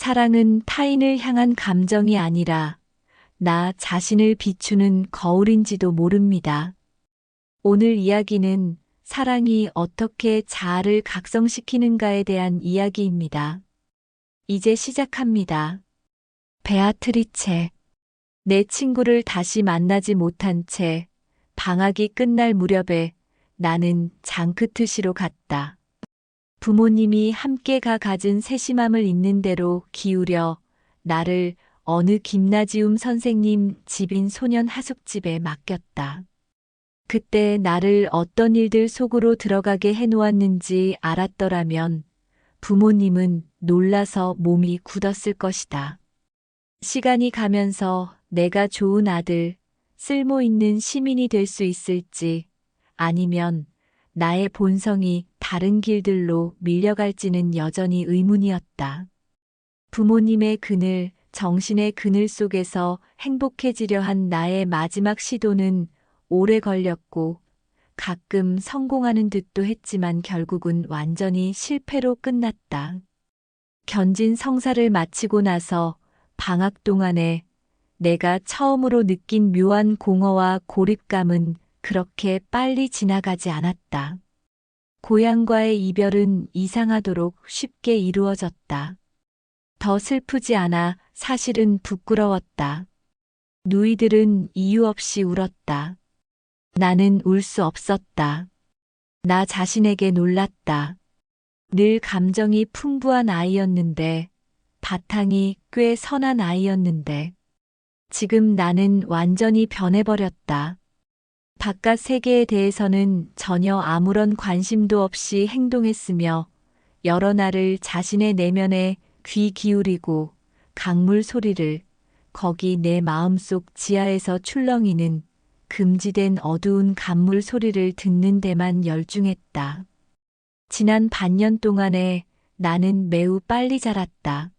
사랑은 타인을 향한 감정이 아니라 나 자신을 비추는 거울인지도 모릅니다. 오늘 이야기는 사랑이 어떻게 자아를 각성시키는가에 대한 이야기입니다. 이제 시작합니다. 베아트리체. 내 친구를 다시 만나지 못한 채 방학이 끝날 무렵에 나는 장크트시로 갔다. 부모님이 함께 가진 세심함을 있는 대로 기울여 나를 어느 김나지움 선생님 집인 소년 하숙집에 맡겼다. 그때 나를 어떤 일들 속으로 들어가게 해놓았는지 알았더라면 부모님은 놀라서 몸이 굳었을 것이다. 시간이 가면서 내가 좋은 아들, 쓸모 있는 시민이 될 수 있을지 아니면 나의 본성이 다른 길들로 밀려갈지는 여전히 의문이었다. 부모님의 그늘, 정신의 그늘 속에서 행복해지려 한 나의 마지막 시도는 오래 걸렸고 가끔 성공하는 듯도 했지만 결국은 완전히 실패로 끝났다. 견진 성사를 마치고 나서 방학 동안에 내가 처음으로 느낀 묘한 공허와 고립감은 그렇게 빨리 지나가지 않았다. 고향과의 이별은 이상하도록 쉽게 이루어졌다. 더 슬프지 않아 사실은 부끄러웠다. 누이들은 이유 없이 울었다. 나는 울 수 없었다. 나 자신에게 놀랐다. 늘 감정이 풍부한 아이였는데, 바탕이 꽤 선한 아이였는데, 지금 나는 완전히 변해버렸다. 바깥 세계에 대해서는 전혀 아무런 관심도 없이 행동했으며, 여러 날을 자신의 내면에 귀 기울이고 강물 소리를 거기 내 마음속 지하에서 출렁이는 금지된 어두운 간물 소리를 듣는 데만 열중했다. 지난 반년 동안에 나는 매우 빨리 자랐다.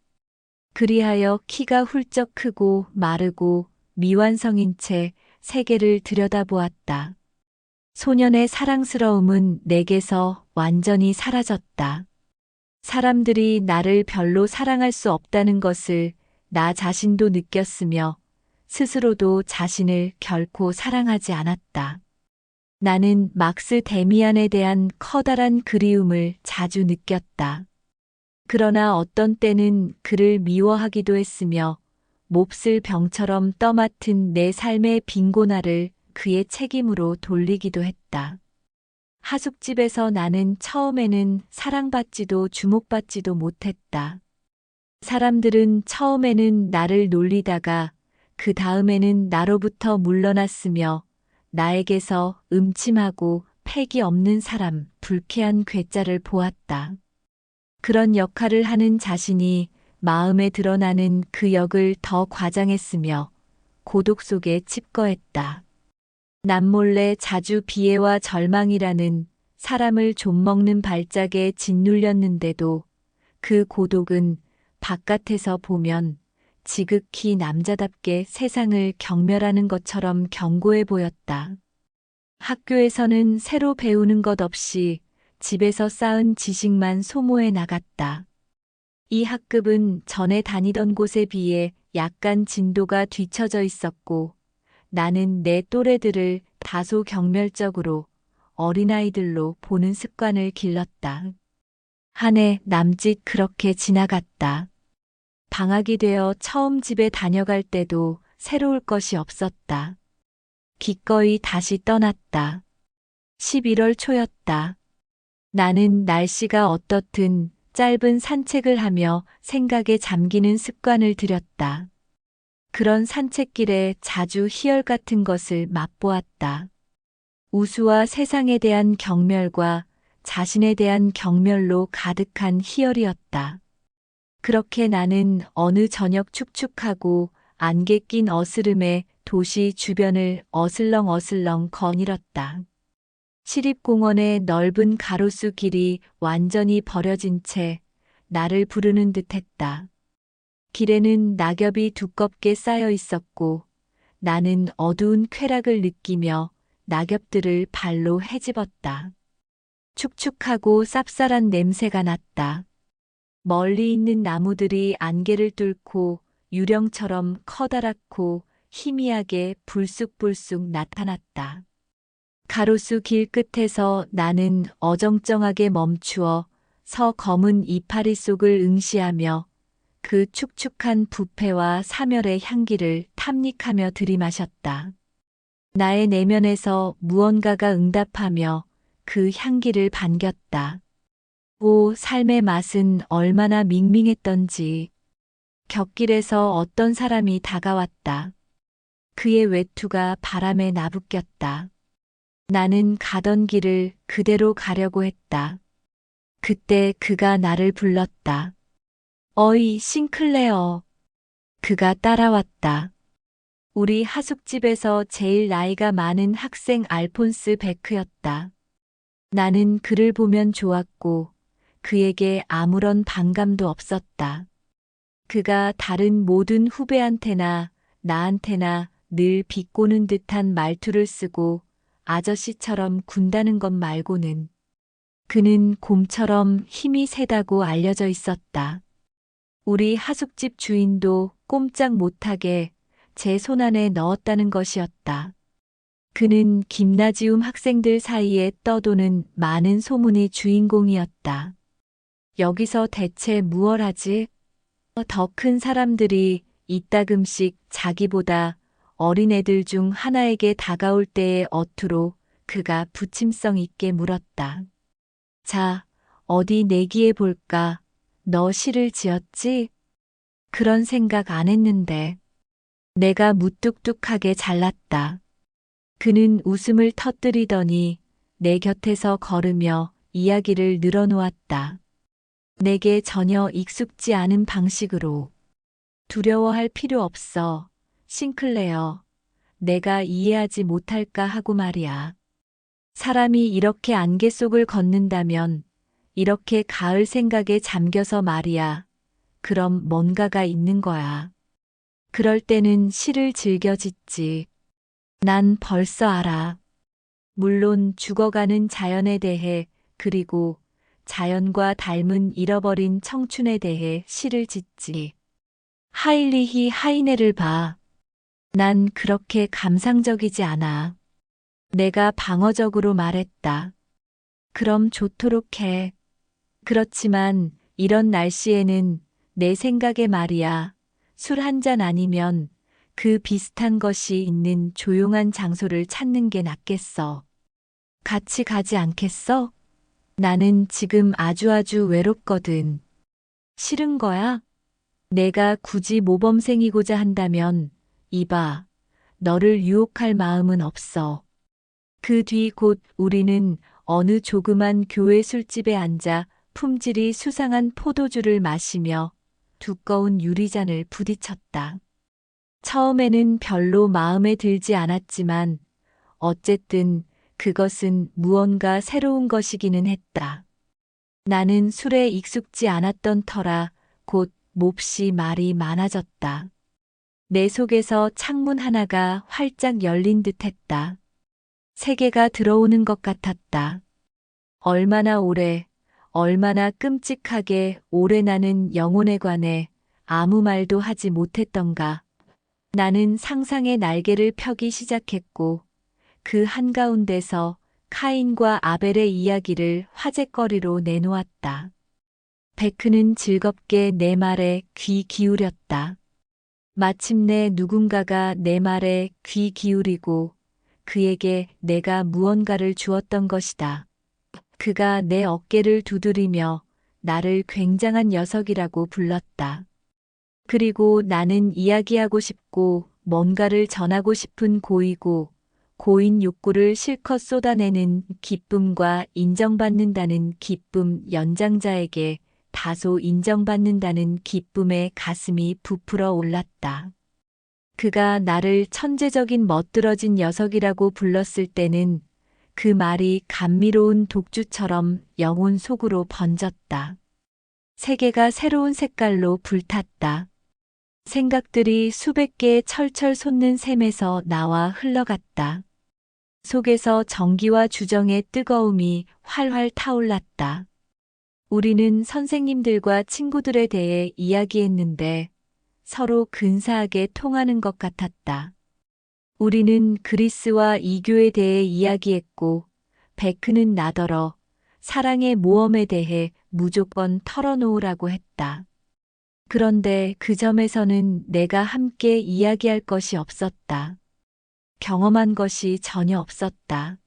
그리하여 키가 훌쩍 크고 마르고 미완성인 채 세계를 들여다보았다. 소년의 사랑스러움은 내게서 완전히 사라졌다. 사람들이 나를 별로 사랑할 수 없다는 것을 나 자신도 느꼈으며 스스로도 자신을 결코 사랑하지 않았다. 나는 막스 데미안에 대한 커다란 그리움을 자주 느꼈다. 그러나 어떤 때는 그를 미워하기도 했으며 몹쓸 병처럼 떠맡은 내 삶의 빈곤화를 그의 책임으로 돌리기도 했다. 하숙집에서 나는 처음에는 사랑받지도 주목받지도 못했다. 사람들은 처음에는 나를 놀리다가 그 다음에는 나로부터 물러났으며 나에게서 음침하고 패기 없는 사람, 불쾌한 괴짜를 보았다. 그런 역할을 하는 자신이 마음에 드러나는 그 역을 더 과장했으며 고독 속에 칩거했다. 남몰래 자주 비애와 절망이라는 사람을 좀먹는 발작에 짓눌렸는데도 그 고독은 바깥에서 보면 지극히 남자답게 세상을 경멸하는 것처럼 견고해 보였다. 학교에서는 새로 배우는 것 없이 집에서 쌓은 지식만 소모해 나갔다. 이 학급은 전에 다니던 곳에 비해 약간 진도가 뒤처져 있었고 나는 내 또래들을 다소 경멸적으로 어린아이들로 보는 습관을 길렀다. 한 해 남짓 그렇게 지나갔다. 방학이 되어 처음 집에 다녀갈 때도 새로울 것이 없었다. 기꺼이 다시 떠났다. 11월 초였다. 나는 날씨가 어떻든 짧은 산책을 하며 생각에 잠기는 습관을 들였다. 그런 산책길에 자주 희열 같은 것을 맛보았다. 우수와 세상에 대한 경멸과 자신에 대한 경멸로 가득한 희열이었다. 그렇게 나는 어느 저녁 축축하고 안개 낀 어스름에 도시 주변을 어슬렁어슬렁 거닐었다. 시립공원의 넓은 가로수 길이 완전히 버려진 채 나를 부르는 듯했다. 길에는 낙엽이 두껍게 쌓여 있었고 나는 어두운 쾌락을 느끼며 낙엽들을 발로 헤집었다. 축축하고 쌉쌀한 냄새가 났다. 멀리 있는 나무들이 안개를 뚫고 유령처럼 커다랗고 희미하게 불쑥불쑥 나타났다. 가로수 길 끝에서 나는 어정쩡하게 멈추어 서 검은 이파리 속을 응시하며 그 축축한 부패와 사멸의 향기를 탐닉하며 들이마셨다. 나의 내면에서 무언가가 응답하며 그 향기를 반겼다. 오, 삶의 맛은 얼마나 밍밍했던지. 곁길에서 어떤 사람이 다가왔다. 그의 외투가 바람에 나부꼈다. 나는 가던 길을 그대로 가려고 했다. 그때 그가 나를 불렀다. 어이, 싱클레어. 그가 따라왔다. 우리 하숙집에서 제일 나이가 많은 학생 알폰스 베크였다. 나는 그를 보면 좋았고 그에게 아무런 반감도 없었다. 그가 다른 모든 후배한테나 나한테나 늘 비꼬는 듯한 말투를 쓰고 아저씨처럼 군다는 것 말고는 그는 곰처럼 힘이 세다고 알려져 있었다. 우리 하숙집 주인도 꼼짝 못하게 제 손안에 넣었다는 것이었다. 그는 김나지움 학생들 사이에 떠도는 많은 소문의 주인공이었다. 여기서 대체 무얼 하지? 더 큰 사람들이 이따금씩 자기보다 어린 애들 중 하나에게 다가올 때의 어투로 그가 부침성 있게 물었다. 자, 어디 내기해 볼까? 너 시를 지었지? 그런 생각 안 했는데. 내가 무뚝뚝하게 잘났다. 그는 웃음을 터뜨리더니 내 곁에서 걸으며 이야기를 늘어놓았다. 내게 전혀 익숙지 않은 방식으로. 두려워할 필요 없어. 싱클레어. 내가 이해하지 못할까 하고 말이야. 사람이 이렇게 안개 속을 걷는다면, 이렇게 가을 생각에 잠겨서 말이야. 그럼 뭔가가 있는 거야. 그럴 때는 시를 즐겨 짓지. 난 벌써 알아. 물론 죽어가는 자연에 대해, 그리고 자연과 닮은 잃어버린 청춘에 대해 시를 짓지. 하일리히 하이네를 봐. 난 그렇게 감상적이지 않아. 내가 방어적으로 말했다. 그럼 좋도록 해. 그렇지만 이런 날씨에는 내 생각에 말이야. 술 한 잔 아니면 그 비슷한 것이 있는 조용한 장소를 찾는 게 낫겠어. 같이 가지 않겠어? 나는 지금 아주 외롭거든. 싫은 거야? 내가 굳이 모범생이고자 한다면, 이봐, 너를 유혹할 마음은 없어. 그 뒤 곧 우리는 어느 조그만 교회 술집에 앉아 품질이 수상한 포도주를 마시며 두꺼운 유리잔을 부딪혔다. 처음에는 별로 마음에 들지 않았지만 어쨌든 그것은 무언가 새로운 것이기는 했다. 나는 술에 익숙지 않았던 터라 곧 몹시 말이 많아졌다. 내 속에서 창문 하나가 활짝 열린 듯 했다. 세계가 들어오는 것 같았다. 얼마나 오래, 얼마나 끔찍하게 오래 나는 영혼에 관해 아무 말도 하지 못했던가. 나는 상상의 날개를 펴기 시작했고 그 한가운데서 카인과 아벨의 이야기를 화제거리로 내놓았다. 베크는 즐겁게 내 말에 귀 기울였다. 마침내 누군가가 내 말에 귀 기울이고 그에게 내가 무언가를 주었던 것이다. 그가 내 어깨를 두드리며 나를 굉장한 녀석이라고 불렀다. 그리고 나는 이야기하고 싶고 뭔가를 전하고 싶은 고이고 고인 욕구를 실컷 쏟아내는 기쁨과 인정받는다는 기쁨 연장자에게 다소 인정받는다는 기쁨에 가슴이 부풀어 올랐다. 그가 나를 천재적인 멋들어진 녀석이라고 불렀을 때는 그 말이 감미로운 독주처럼 영혼 속으로 번졌다. 세계가 새로운 색깔로 불탔다. 생각들이 수백 개의 철철 솟는 샘에서 나와 흘러갔다. 속에서 정기와 주정의 뜨거움이 활활 타올랐다. 우리는 선생님들과 친구들에 대해 이야기했는데 서로 근사하게 통하는 것 같았다. 우리는 그리스와 이교에 대해 이야기했고, 베크는 나더러 사랑의 모험에 대해 무조건 털어놓으라고 했다. 그런데 그 점에서는 내가 함께 이야기할 것이 없었다. 경험한 것이 전혀 없었다.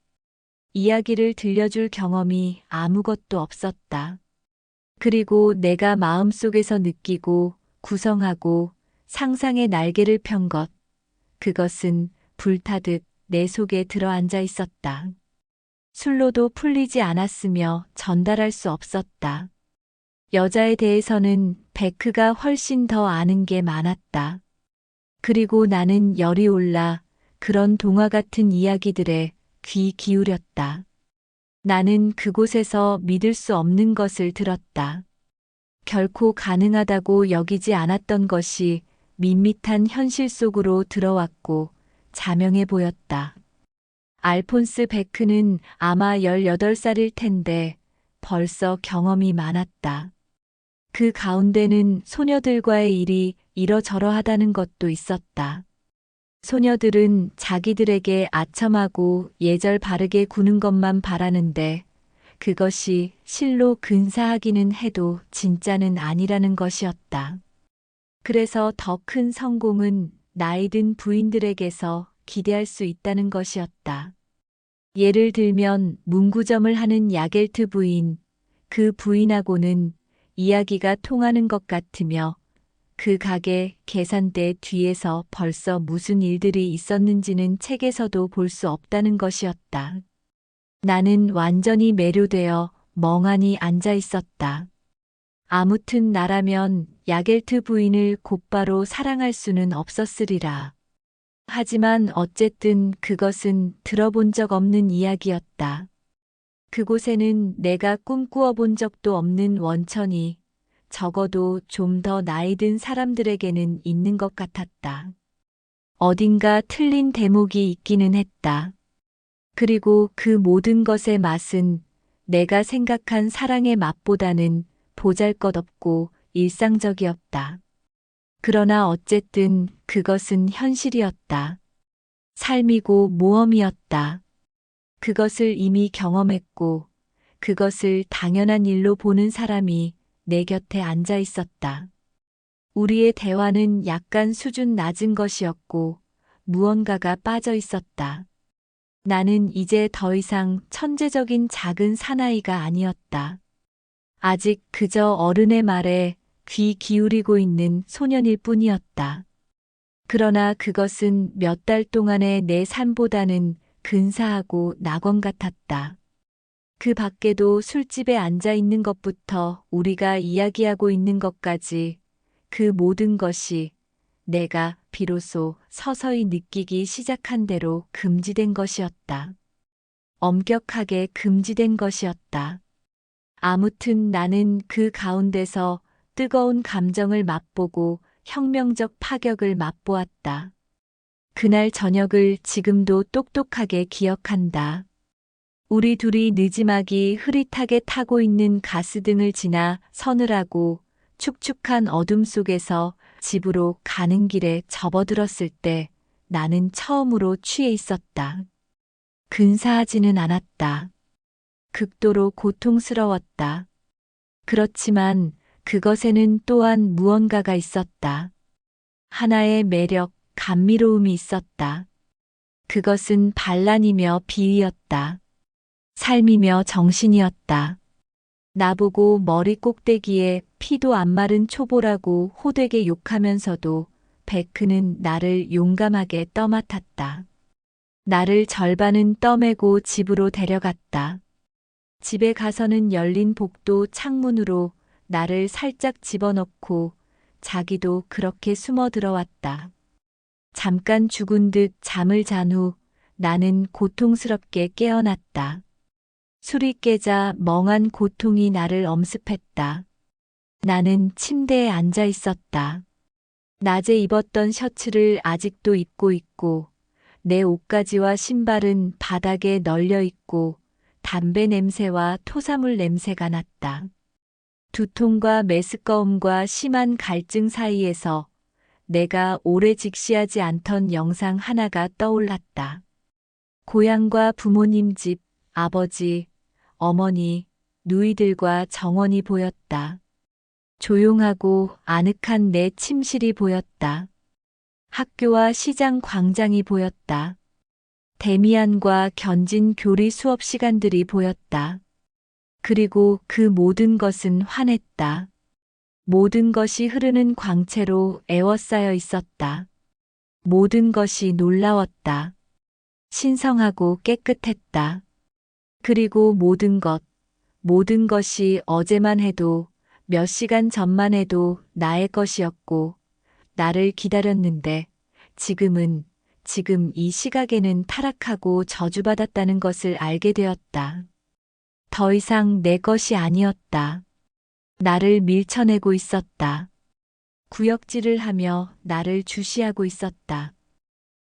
이야기를 들려줄 경험이 아무것도 없었다. 그리고 내가 마음속에서 느끼고 구성하고 상상의 날개를 편 것, 그것은 불타듯 내 속에 들어앉아 있었다. 술로도 풀리지 않았으며 전달할 수 없었다. 여자에 대해서는 베크가 훨씬 더 아는 게 많았다. 그리고 나는 열이 올라 그런 동화 같은 이야기들에 귀 기울였다. 나는 그곳에서 믿을 수 없는 것을 들었다. 결코 가능하다고 여기지 않았던 것이 밋밋한 현실 속으로 들어왔고 자명해 보였다. 알폰스 베크는 아마 18살일 텐데 벌써 경험이 많았다. 그 가운데는 소녀들과의 일이 이러저러하다는 것도 있었다. 소녀들은 자기들에게 아첨하고 예절 바르게 구는 것만 바라는데 그것이 실로 근사하기는 해도 진짜는 아니라는 것이었다. 그래서 더 큰 성공은 나이 든 부인들에게서 기대할 수 있다는 것이었다. 예를 들면 문구점을 하는 야겔트 부인, 그 부인하고는 이야기가 통하는 것 같으며 그 가게 계산대 뒤에서 벌써 무슨 일들이 있었는지는 책에서도 볼 수 없다는 것이었다. 나는 완전히 매료되어 멍하니 앉아 있었다. 아무튼 나라면 야겔트 부인을 곧바로 사랑할 수는 없었으리라. 하지만 어쨌든 그것은 들어본 적 없는 이야기였다. 그곳에는 내가 꿈꾸어 본 적도 없는 원천이 적어도 좀 더 나이 든 사람들에게는 있는 것 같았다. 어딘가 틀린 대목이 있기는 했다. 그리고 그 모든 것의 맛은 내가 생각한 사랑의 맛보다는 보잘것없고 일상적이었다. 그러나 어쨌든 그것은 현실이었다. 삶이고 모험이었다. 그것을 이미 경험했고 그것을 당연한 일로 보는 사람이 내 곁에 앉아 있었다. 우리의 대화는 약간 수준 낮은 것이었고 무언가가 빠져 있었다. 나는 이제 더 이상 천재적인 작은 사나이가 아니었다. 아직 그저 어른의 말에 귀 기울이고 있는 소년일 뿐이었다. 그러나 그것은 몇 달 동안의 내 삶보다는 근사하고 낙원 같았다. 그 밖에도 술집에 앉아 있는 것부터 우리가 이야기하고 있는 것까지 그 모든 것이 내가 비로소 서서히 느끼기 시작한 대로 금지된 것이었다. 엄격하게 금지된 것이었다. 아무튼 나는 그 가운데서 뜨거운 감정을 맛보고 혁명적 파격을 맛보았다. 그날 저녁을 지금도 똑똑하게 기억한다. 우리 둘이 느지막이 흐릿하게 타고 있는 가스등을 지나 서늘하고 축축한 어둠 속에서 집으로 가는 길에 접어들었을 때 나는 처음으로 취해 있었다. 근사하지는 않았다. 극도로 고통스러웠다. 그렇지만 그것에는 또한 무언가가 있었다. 하나의 매력, 감미로움이 있었다. 그것은 반란이며 비위였다. 삶이며 정신이었다. 나보고 머리 꼭대기에 피도 안 마른 초보라고 호되게 욕하면서도 베크는 나를 용감하게 떠맡았다. 나를 절반은 떠매고 집으로 데려갔다. 집에 가서는 열린 복도 창문으로 나를 살짝 집어넣고 자기도 그렇게 숨어 들어왔다. 잠깐 죽은 듯 잠을 잔 후 나는 고통스럽게 깨어났다. 술이 깨자 멍한 고통이 나를 엄습했다. 나는 침대에 앉아 있었다. 낮에 입었던 셔츠를 아직도 입고 있고 내 옷가지와 신발은 바닥에 널려 있고 담배 냄새와 토사물 냄새가 났다. 두통과 메스꺼움과 심한 갈증 사이에서 내가 오래 직시하지 않던 영상 하나가 떠올랐다. 고향과 부모님 집, 아버지, 어머니, 누이들과 정원이 보였다. 조용하고 아늑한 내 침실이 보였다. 학교와 시장 광장이 보였다. 데미안과 견진 교리 수업 시간들이 보였다. 그리고 그 모든 것은 환했다. 모든 것이 흐르는 광채로 에워싸여 있었다. 모든 것이 놀라웠다. 신성하고 깨끗했다. 그리고 모든 것이 어제만 해도 몇 시간 전만 해도 나의 것이었고, 나를 기다렸는데, 지금 이 시각에는 타락하고 저주받았다는 것을 알게 되었다. 더 이상 내 것이 아니었다. 나를 밀쳐내고 있었다. 구역질을 하며 나를 주시하고 있었다.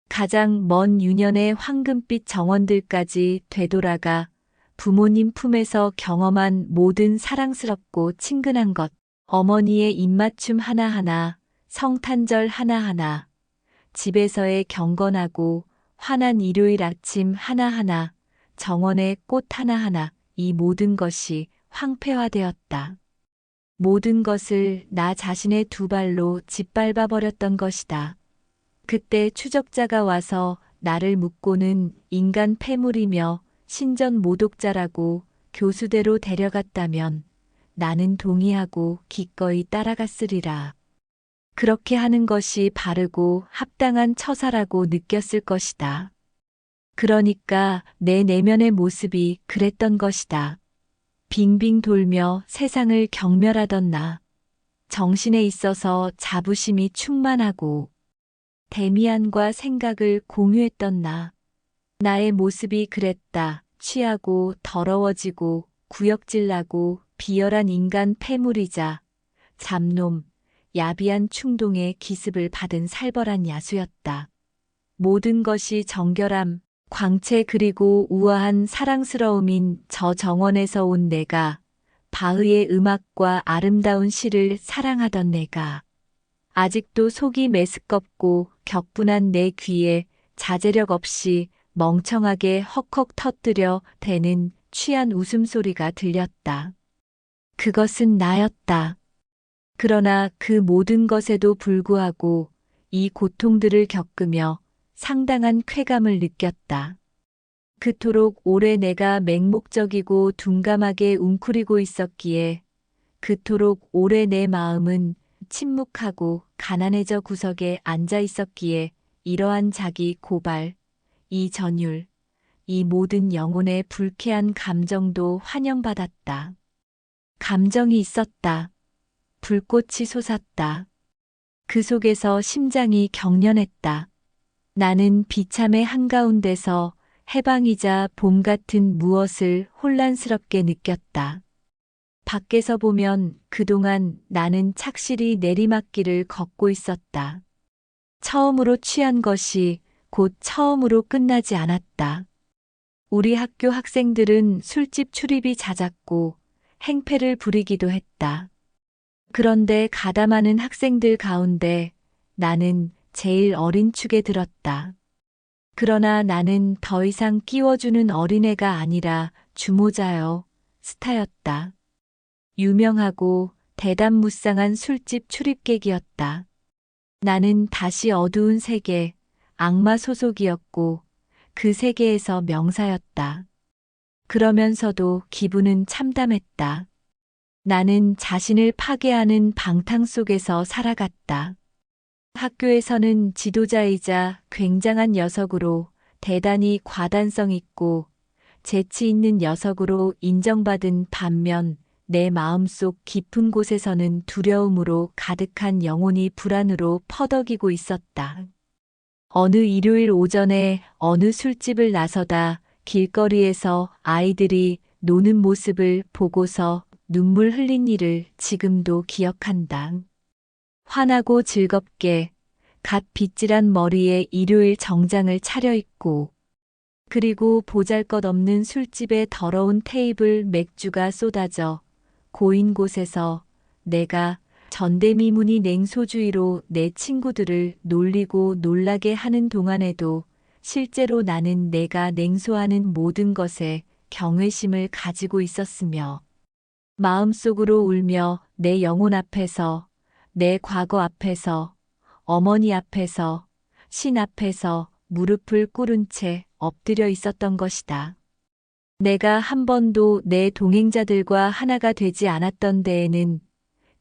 가장 먼 유년의 황금빛 정원들까지 되돌아가 부모님 품에서 경험한 모든 사랑스럽고 친근한 것, 어머니의 입맞춤 하나하나, 성탄절 하나하나, 집에서의 경건하고 환한 일요일 아침 하나하나, 정원의 꽃 하나하나, 이 모든 것이 황폐화되었다. 모든 것을 나 자신의 두 발로 짓밟아 버렸던 것이다. 그때 추적자가 와서 나를 묻고는 인간 폐물이며 신전 모독자라고 교수대로 데려갔다면 나는 동의하고 기꺼이 따라갔으리라. 그렇게 하는 것이 바르고 합당한 처사라고 느꼈을 것이다. 그러니까 내 내면의 모습이 그랬던 것이다. 빙빙 돌며 세상을 경멸하던 나. 정신에 있어서 자부심이 충만하고 데미안과 생각을 공유했던 나. 나의 모습이 그랬다. 취하고 더러워지고 구역질나고 비열한 인간 폐물이자 잡놈, 야비한 충동의 기습을 받은 살벌한 야수였다. 모든 것이 정결함, 광채 그리고 우아한 사랑스러움인 저 정원에서 온 내가, 바흐의 음악과 아름다운 시를 사랑하던 내가, 아직도 속이 메스껍고 격분한 내 귀에 자제력 없이 멍청하게 헉헉 터뜨려 대는 취한 웃음소리가 들렸다. 그것은 나였다. 그러나 그 모든 것에도 불구하고 이 고통들을 겪으며 상당한 쾌감을 느꼈다. 그토록 오래 내가 맹목적이고 둔감하게 웅크리고 있었기에, 그토록 오래 내 마음은 침묵하고 가난해져 구석에 앉아 있었기에 이러한 자기 고발, 이 전율, 이 모든 영혼의 불쾌한 감정도 환영받았다. 감정이 있었다. 불꽃이 솟았다. 그 속에서 심장이 경련했다. 나는 비참의 한가운데서 해방이자 봄 같은 무엇을 혼란스럽게 느꼈다. 밖에서 보면 그동안 나는 착실히 내리막길을 걷고 있었다. 처음으로 취한 것이 곧 처음으로 끝나지 않았다. 우리 학교 학생들은 술집 출입이 잦았고 행패를 부리기도 했다. 그런데 가담하는 학생들 가운데 나는 제일 어린 축에 들었다. 그러나 나는 더 이상 끼워주는 어린애가 아니라 주모자여, 스타였다. 유명하고 대담무쌍한 술집 출입객이었다. 나는 다시 어두운 세계, 악마 소속이었고 그 세계에서 명사였다. 그러면서도 기분은 참담했다. 나는 자신을 파괴하는 방탕 속에서 살아갔다. 학교에서는 지도자이자 굉장한 녀석으로 대단히 과단성 있고 재치 있는 녀석으로 인정받은 반면 내 마음속 깊은 곳에서는 두려움으로 가득한 영혼이 불안으로 퍼덕이고 있었다. 어느 일요일 오전에 어느 술집을 나서다 길거리에서 아이들이 노는 모습을 보고서 눈물 흘린 일을 지금도 기억한다. 환하고 즐겁게 갓 빗질한 머리에 일요일 정장을 차려입고 그리고 보잘것없는 술집의 더러운 테이블 맥주가 쏟아져 고인 곳에서 내가 전대미문이 냉소주의로 내 친구들을 놀리고 놀라게 하는 동안에도 실제로 나는 내가 냉소하는 모든 것에 경외심을 가지고 있었으며 마음속으로 울며 내 영혼 앞에서 내 과거 앞에서 어머니 앞에서 신 앞에서 무릎을 꿇은 채 엎드려 있었던 것이다. 내가 한 번도 내 동행자들과 하나가 되지 않았던 데에는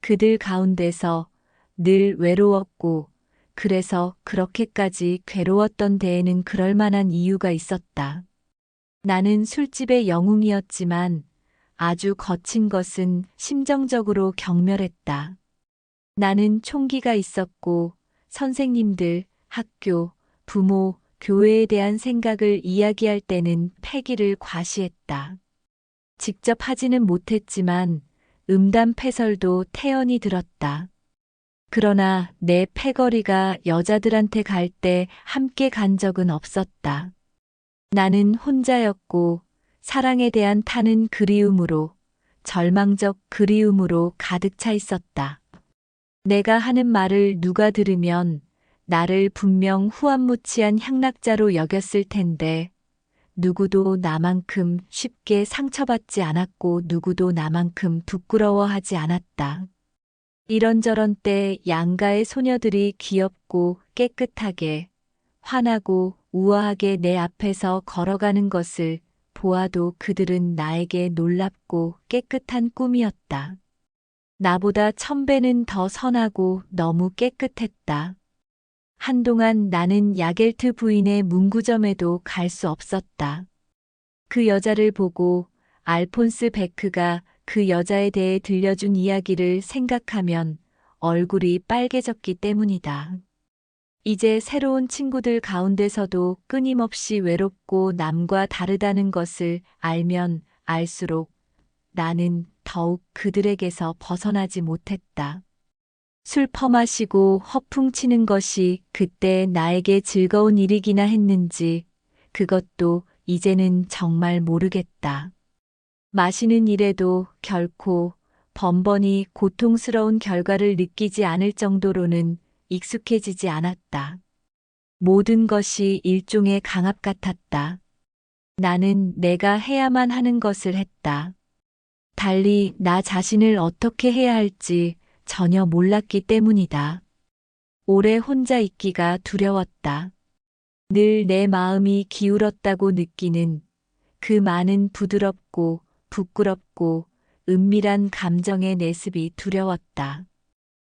그들 가운데서 늘 외로웠고 그래서 그렇게까지 괴로웠던 데에는 그럴 만한 이유가 있었다. 나는 술집의 영웅이었지만 아주 거친 것은 심정적으로 경멸했다. 나는 총기가 있었고 선생님들, 학교, 부모, 교회에 대한 생각을 이야기할 때는 패기를 과시했다. 직접 하지는 못했지만 음담패설도 태연히 들었다. 그러나 내 패거리가 여자들한테 갈 때 함께 간 적은 없었다. 나는 혼자였고 사랑에 대한 타는 그리움으로 절망적 그리움으로 가득 차 있었다. 내가 하는 말을 누가 들으면 나를 분명 후안무치한 향락자로 여겼을 텐데 누구도 나만큼 쉽게 상처받지 않았고 누구도 나만큼 부끄러워하지 않았다. 이런저런 때 양가의 소녀들이 귀엽고 깨끗하게 환하고 우아하게 내 앞에서 걸어가는 것을 보아도 그들은 나에게 놀랍고 깨끗한 꿈이었다. 나보다 1000배는 더 선하고 너무 깨끗했다. 한동안 나는 야겔트 부인의 문구점에도 갈 수 없었다. 그 여자를 보고 알폰스 베크가 그 여자에 대해 들려준 이야기를 생각하면 얼굴이 빨개졌기 때문이다. 이제 새로운 친구들 가운데서도 끊임없이 외롭고 남과 다르다는 것을 알면 알수록 나는 더욱 그들에게서 벗어나지 못했다. 술 퍼마시고 허풍치는 것이 그때 나에게 즐거운 일이기나 했는지 그것도 이제는 정말 모르겠다. 마시는 일에도 결코 번번이 고통스러운 결과를 느끼지 않을 정도로는 익숙해지지 않았다. 모든 것이 일종의 강압 같았다. 나는 내가 해야만 하는 것을 했다. 달리 나 자신을 어떻게 해야 할지 전혀 몰랐기 때문이다. 오래 혼자 있기가 두려웠다. 늘 내 마음이 기울었다고 느끼는 그 많은 부드럽고 부끄럽고 은밀한 감정의 내습이 두려웠다.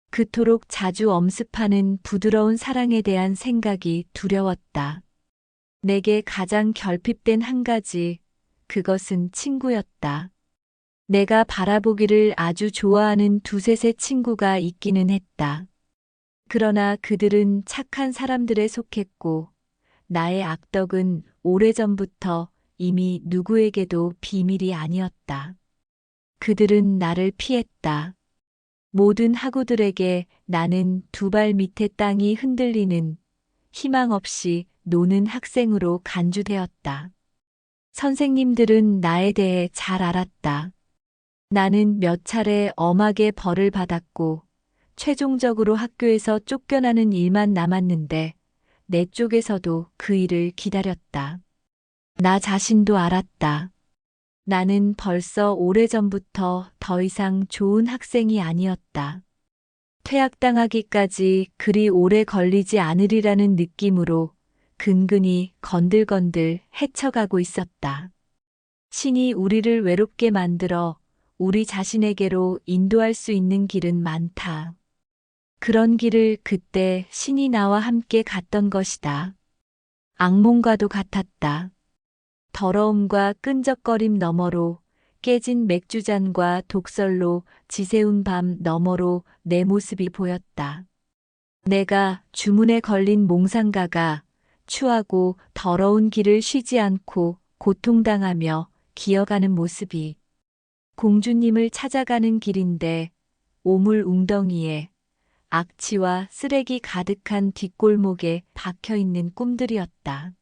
그토록 자주 엄습하는 부드러운 사랑에 대한 생각이 두려웠다. 내게 가장 결핍된 한 가지, 그것은 친구였다. 내가 바라보기를 아주 좋아하는 두셋의 친구가 있기는 했다. 그러나 그들은 착한 사람들에 속했고, 나의 악덕은 오래전부터 이미 누구에게도 비밀이 아니었다. 그들은 나를 피했다. 모든 학우들에게 나는 두 발 밑에 땅이 흔들리는 희망 없이 노는 학생으로 간주되었다. 선생님들은 나에 대해 잘 알았다. 나는 몇 차례 엄하게 벌을 받았고 최종적으로 학교에서 쫓겨나는 일만 남았는데 내 쪽에서도 그 일을 기다렸다. 나 자신도 알았다. 나는 벌써 오래전부터 더 이상 좋은 학생이 아니었다. 퇴학당하기까지 그리 오래 걸리지 않으리라는 느낌으로 근근히 건들건들 헤쳐가고 있었다. 신이 우리를 외롭게 만들어 우리 자신에게로 인도할 수 있는 길은 많다. 그런 길을 그때 신이 나와 함께 갔던 것이다. 악몽과도 같았다. 더러움과 끈적거림 너머로 깨진 맥주잔과 독설로 지새운 밤 너머로 내 모습이 보였다. 내가 주문에 걸린 몽상가가 추하고 더러운 길을 쉬지 않고 고통당하며 기어가는 모습이 공주님을 찾아가는 길인데 오물 웅덩이에 악취와 쓰레기 가득한 뒷골목에 박혀있는 꿈들이었다.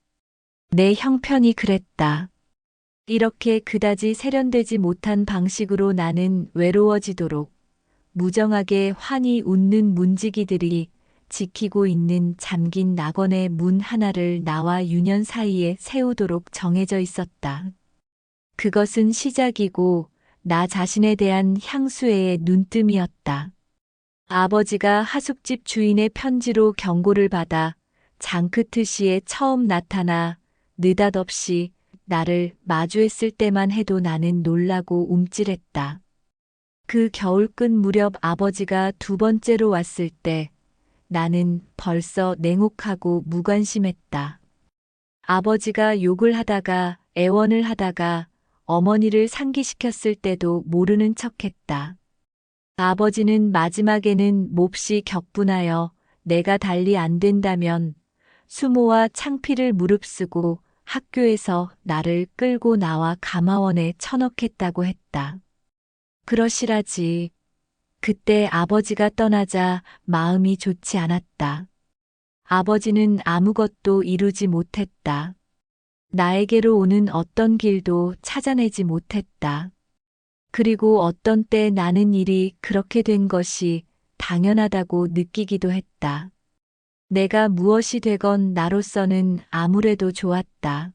내 형편이 그랬다. 이렇게 그다지 세련되지 못한 방식으로 나는 외로워지도록 무정하게 환히 웃는 문지기들이 지키고 있는 잠긴 낙원의 문 하나를 나와 윤현 사이에 세우도록 정해져 있었다. 그것은 시작이고 나 자신에 대한 향수의 눈뜸이었다. 아버지가 하숙집 주인의 편지로 경고를 받아 장크트시에 처음 나타나 느닷없이 나를 마주했을 때만 해도 나는 놀라고 움찔했다. 그 겨울 끝 무렵 아버지가 두 번째로 왔을 때 나는 벌써 냉혹하고 무관심했다. 아버지가 욕을 하다가 애원을 하다가 어머니를 상기시켰을 때도 모르는 척했다. 아버지는 마지막에는 몹시 격분하여 내가 달리 안 된다면 수모와 창피를 무릅쓰고 학교에서 나를 끌고 나와 감화원에 쳐넣겠다고 했다. 그러시라지. 그때 아버지가 떠나자 마음이 좋지 않았다. 아버지는 아무것도 이루지 못했다. 나에게로 오는 어떤 길도 찾아내지 못했다. 그리고 어떤 때 나는 일이 그렇게 된 것이 당연하다고 느끼기도 했다. 내가 무엇이 되건 나로서는 아무래도 좋았다.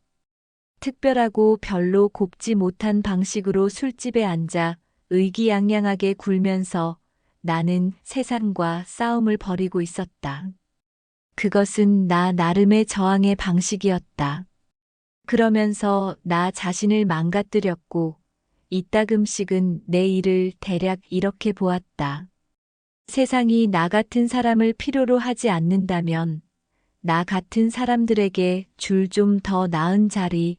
특별하고 별로 곱지 못한 방식으로 술집에 앉아 의기양양하게 굴면서 나는 세상과 싸움을 벌이고 있었다. 그것은 나 나름의 저항의 방식이었다. 그러면서 나 자신을 망가뜨렸고 이따금씩은 내 일을 대략 이렇게 보았다. 세상이 나 같은 사람을 필요로 하지 않는다면 나 같은 사람들에게 줄 좀 더 나은 자리,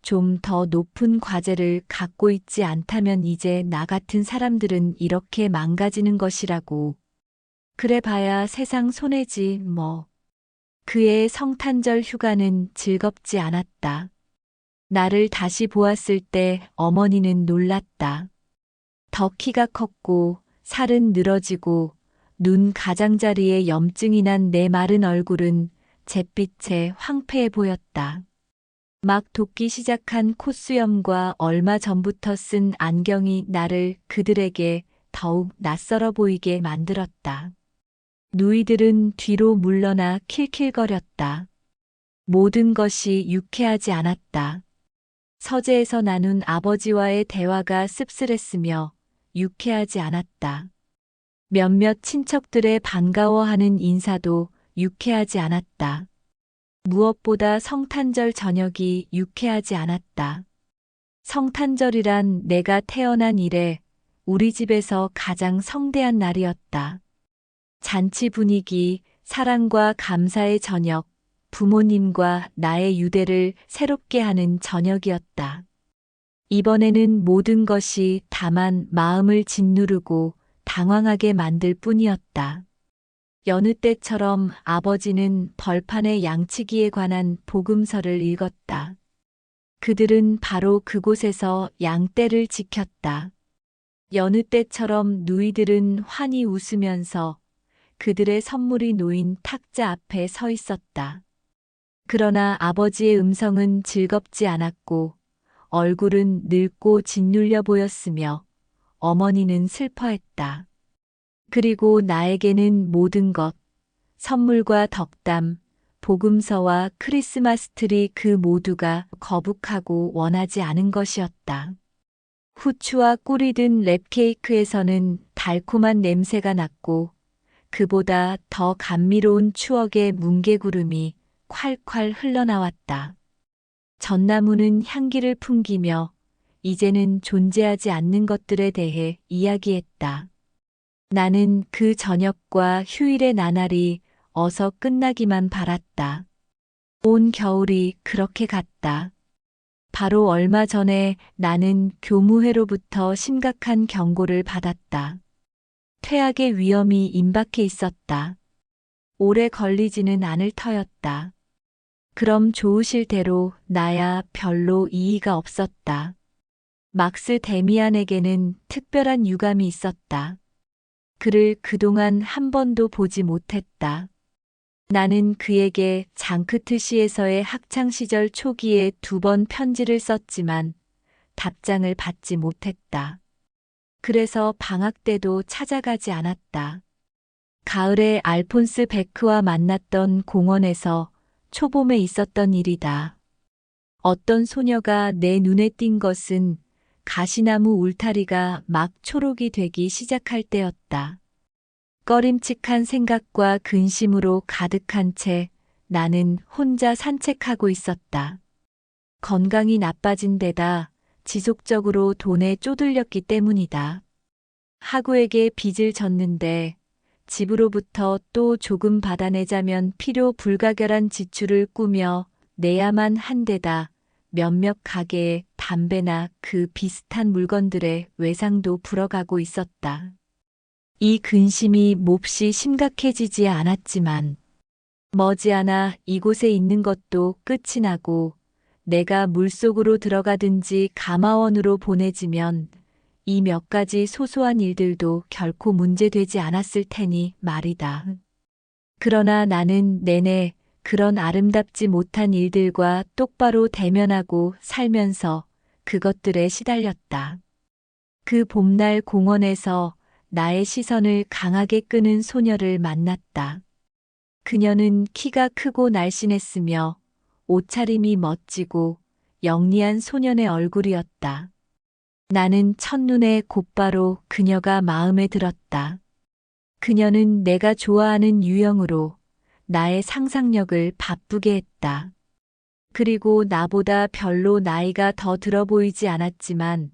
좀 더 높은 과제를 갖고 있지 않다면 이제 나 같은 사람들은 이렇게 망가지는 것이라고. 그래 봐야 세상 손해지 뭐. 그의 성탄절 휴가는 즐겁지 않았다. 나를 다시 보았을 때 어머니는 놀랐다. 더 키가 컸고 살은 늘어지고 눈 가장자리에 염증이 난 내 마른 얼굴은 잿빛에 황폐해 보였다. 막 돋기 시작한 콧수염과 얼마 전부터 쓴 안경이 나를 그들에게 더욱 낯설어 보이게 만들었다. 누이들은 뒤로 물러나 킬킬거렸다. 모든 것이 유쾌하지 않았다. 서재에서 나눈 아버지와의 대화가 씁쓸했으며 유쾌하지 않았다. 몇몇 친척들의 반가워하는 인사도 유쾌하지 않았다. 무엇보다 성탄절 저녁이 유쾌하지 않았다. 성탄절이란 내가 태어난 이래 우리 집에서 가장 성대한 날이었다. 잔치 분위기, 사랑과 감사의 저녁, 부모님과 나의 유대를 새롭게 하는 저녁이었다. 이번에는 모든 것이 다만 마음을 짓누르고 당황하게 만들 뿐이었다. 여느 때처럼 아버지는 벌판의 양치기에 관한 복음서를 읽었다. 그들은 바로 그곳에서 양떼를 지켰다. 여느 때처럼 누이들은 환히 웃으면서 그들의 선물이 놓인 탁자 앞에 서 있었다. 그러나 아버지의 음성은 즐겁지 않았고 얼굴은 늙고 짓눌려 보였으며 어머니는 슬퍼했다. 그리고 나에게는 모든 것, 선물과 덕담, 복음서와 크리스마스 트리 그 모두가 거북하고 원하지 않은 것이었다. 후추와 꿀이 든 랩케이크에서는 달콤한 냄새가 났고 그보다 더 감미로운 추억의 뭉게구름이 콸콸 흘러나왔다. 전나무는 향기를 풍기며 이제는 존재하지 않는 것들에 대해 이야기했다. 나는 그 저녁과 휴일의 나날이 어서 끝나기만 바랐다. 온 겨울이 그렇게 갔다. 바로 얼마 전에 나는 교무회로부터 심각한 경고를 받았다. 퇴학의 위험이 임박해 있었다. 오래 걸리지는 않을 터였다. 그럼 좋으실 대로 나야 별로 이의가 없었다. 막스 데미안에게는 특별한 유감이 있었다. 그를 그동안 한 번도 보지 못했다. 나는 그에게 장크트시에서의 학창시절 초기에 2번 편지를 썼지만 답장을 받지 못했다. 그래서 방학 때도 찾아가지 않았다. 가을에 알폰스 베크와 만났던 공원에서 초봄에 있었던 일이다. 어떤 소녀가 내 눈에 띈 것은 가시나무 울타리가 막 초록이 되기 시작할 때였다. 꺼림칙한 생각과 근심으로 가득한 채 나는 혼자 산책하고 있었다. 건강이 나빠진 데다 지속적으로 돈에 쪼들렸기 때문이다. 하구에게 빚을 졌는데 집으로부터 또 조금 받아내자면 필요 불가결한 지출을 꾸며 내야만 한 데다 몇몇 가게에 담배나 그 비슷한 물건들의 외상도 불어가고 있었다. 이 근심이 몹시 심각해지지 않았지만 머지않아 이곳에 있는 것도 끝이 나고 내가 물속으로 들어가든지 가마원으로 보내지면 이 몇 가지 소소한 일들도 결코 문제되지 않았을 테니 말이다. 그러나 나는 내내 그런 아름답지 못한 일들과 똑바로 대면하고 살면서 그것들에 시달렸다. 그 봄날 공원에서 나의 시선을 강하게 끄는 소녀를 만났다. 그녀는 키가 크고 날씬했으며 옷차림이 멋지고 영리한 소년의 얼굴이었다. 나는 첫눈에 곧바로 그녀가 마음에 들었다. 그녀는 내가 좋아하는 유형으로 나의 상상력을 바쁘게 했다. 그리고 나보다 별로 나이가 더 들어 보이지 않았지만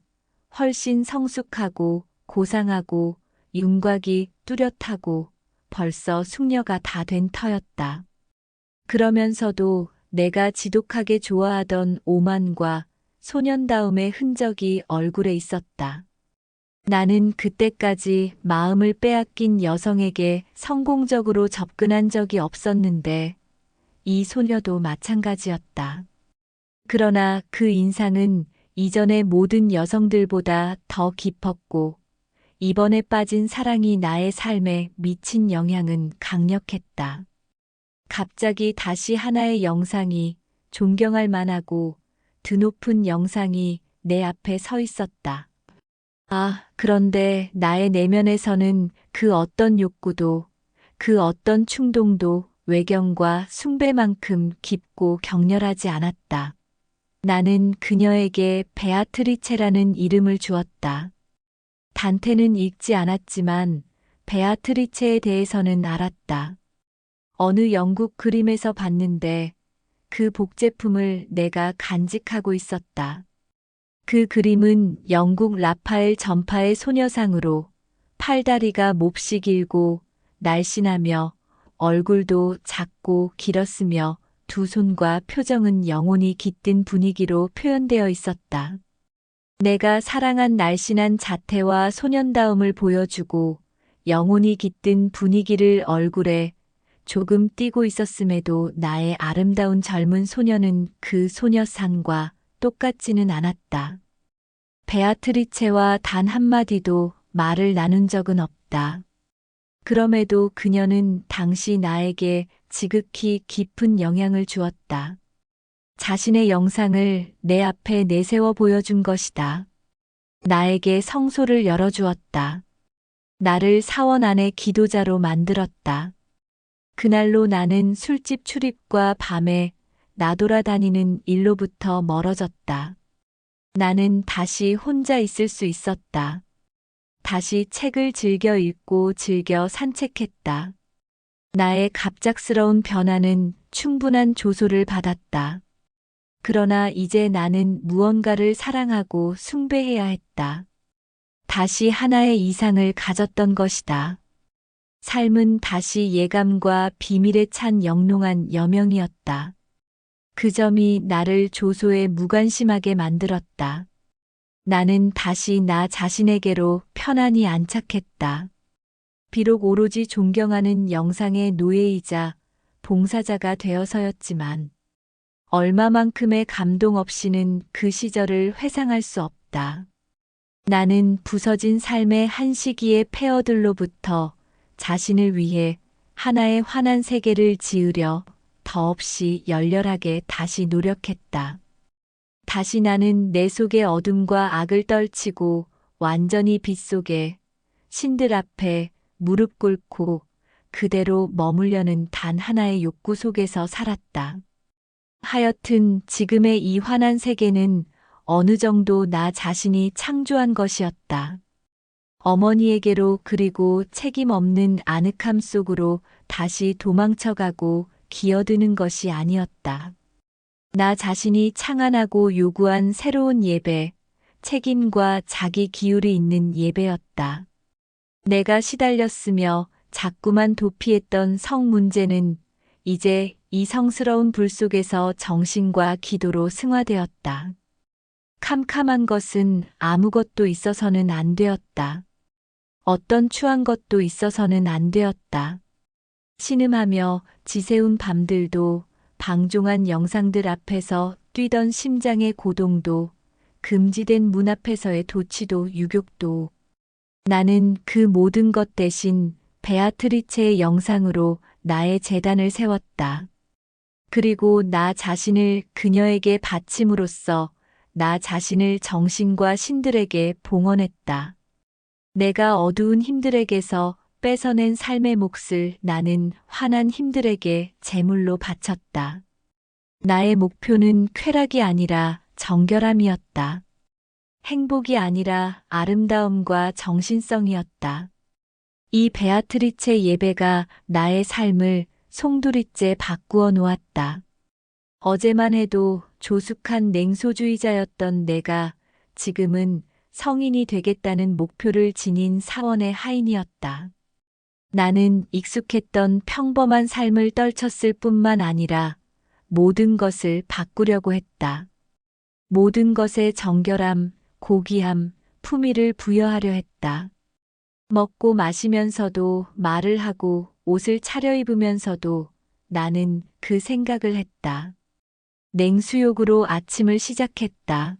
훨씬 성숙하고 고상하고 윤곽이 뚜렷하고 벌써 숙녀가 다 된 터였다. 그러면서도 내가 지독하게 좋아하던 오만과 소년다움의 흔적이 얼굴에 있었다. 나는 그때까지 마음을 빼앗긴 여성에게 성공적으로 접근한 적이 없었는데 이 소녀도 마찬가지였다. 그러나 그 인상은 이전의 모든 여성들보다 더 깊었고 이번에 빠진 사랑이 나의 삶에 미친 영향은 강력했다. 갑자기 다시 하나의 영상이 존경할 만하고 드높은 영상이 내 앞에 서 있었다. 그런데 나의 내면에서는 그 어떤 욕구도, 그 어떤 충동도 외경과 숭배만큼 깊고 격렬하지 않았다. 나는 그녀에게 베아트리체라는 이름을 주었다. 단테는 읽지 않았지만 베아트리체에 대해서는 알았다. 어느 영국 그림에서 봤는데 그 복제품을 내가 간직하고 있었다. 그 그림은 영국 라파엘 전파의 소녀상으로 팔다리가 몹시 길고 날씬하며 얼굴도 작고 길었으며 두 손과 표정은 영혼이 깃든 분위기로 표현되어 있었다. 내가 사랑한 날씬한 자태와 소년다움을 보여주고 영혼이 깃든 분위기를 얼굴에 조금 띄고 있었음에도 나의 아름다운 젊은 소녀는 그 소녀상과 똑같지는 않았다. 베아트리체와 단 한마디도 말을 나눈 적은 없다. 그럼에도 그녀는 당시 나에게 지극히 깊은 영향을 주었다. 자신의 영상을 내 앞에 내세워 보여준 것이다. 나에게 성소를 열어주었다. 나를 사원 안의 기도자로 만들었다. 그날로 나는 술집 출입과 밤에 나돌아다니는 일로부터 멀어졌다. 나는 다시 혼자 있을 수 있었다. 다시 책을 즐겨 읽고 즐겨 산책했다. 나의 갑작스러운 변화는 충분한 조소를 받았다. 그러나 이제 나는 무언가를 사랑하고 숭배해야 했다. 다시 하나의 이상을 가졌던 것이다. 삶은 다시 예감과 비밀에 찬 영롱한 여명이었다. 그 점이 나를 조소에 무관심하게 만들었다. 나는 다시 나 자신에게로 편안히 안착했다. 비록 오로지 존경하는 영상의 노예이자 봉사자가 되어서였지만 얼마만큼의 감동 없이는 그 시절을 회상할 수 없다. 나는 부서진 삶의 한 시기의 폐허들로부터 자신을 위해 하나의 환한 세계를 지으려 더없이 열렬하게 다시 노력했다. 다시 나는 내 속의 어둠과 악을 떨치고 완전히 빛 속에 신들 앞에 무릎 꿇고 그대로 머물려는 단 하나의 욕구 속에서 살았다. 하여튼 지금의 이 환한 세계는 어느 정도 나 자신이 창조한 것이었다. 어머니에게로 그리고 책임 없는 아늑함 속으로 다시 도망쳐가고 기어드는 것이 아니었다. 나 자신이 창안하고 요구한 새로운 예배, 책임과 자기 기울이 있는 예배였다. 내가 시달렸으며 자꾸만 도피했던 성 문제는 이제 이 성스러운 불 속에서 정신과 기도로 승화되었다. 캄캄한 것은 아무것도 있어서는 안 되었다. 어떤 추한 것도 있어서는 안 되었다. 신음하며 지새운 밤들도 방종한 영상들 앞에서 뛰던 심장의 고동도 금지된 문 앞에서의 도취도 유격도 나는 그 모든 것 대신 베아트리체의 영상으로 나의 제단을 세웠다. 그리고 나 자신을 그녀에게 바침으로써 나 자신을 정신과 신들에게 봉헌했다. 내가 어두운 힘들에게서 뺏어낸 삶의 몫을 나는 환한 힘들에게 제물로 바쳤다. 나의 목표는 쾌락이 아니라 정결함이었다. 행복이 아니라 아름다움과 정신성이었다. 이 베아트리체 예배가 나의 삶을 송두리째 바꾸어 놓았다. 어제만 해도 조숙한 냉소주의자였던 내가 지금은 성인이 되겠다는 목표를 지닌 사원의 하인이었다. 나는 익숙했던 평범한 삶을 떨쳤을 뿐만 아니라 모든 것을 바꾸려고 했다. 모든 것에 정결함, 고귀함, 품위를 부여하려 했다. 먹고 마시면서도 말을 하고 옷을 차려입으면서도 나는 그 생각을 했다. 냉수욕으로 아침을 시작했다.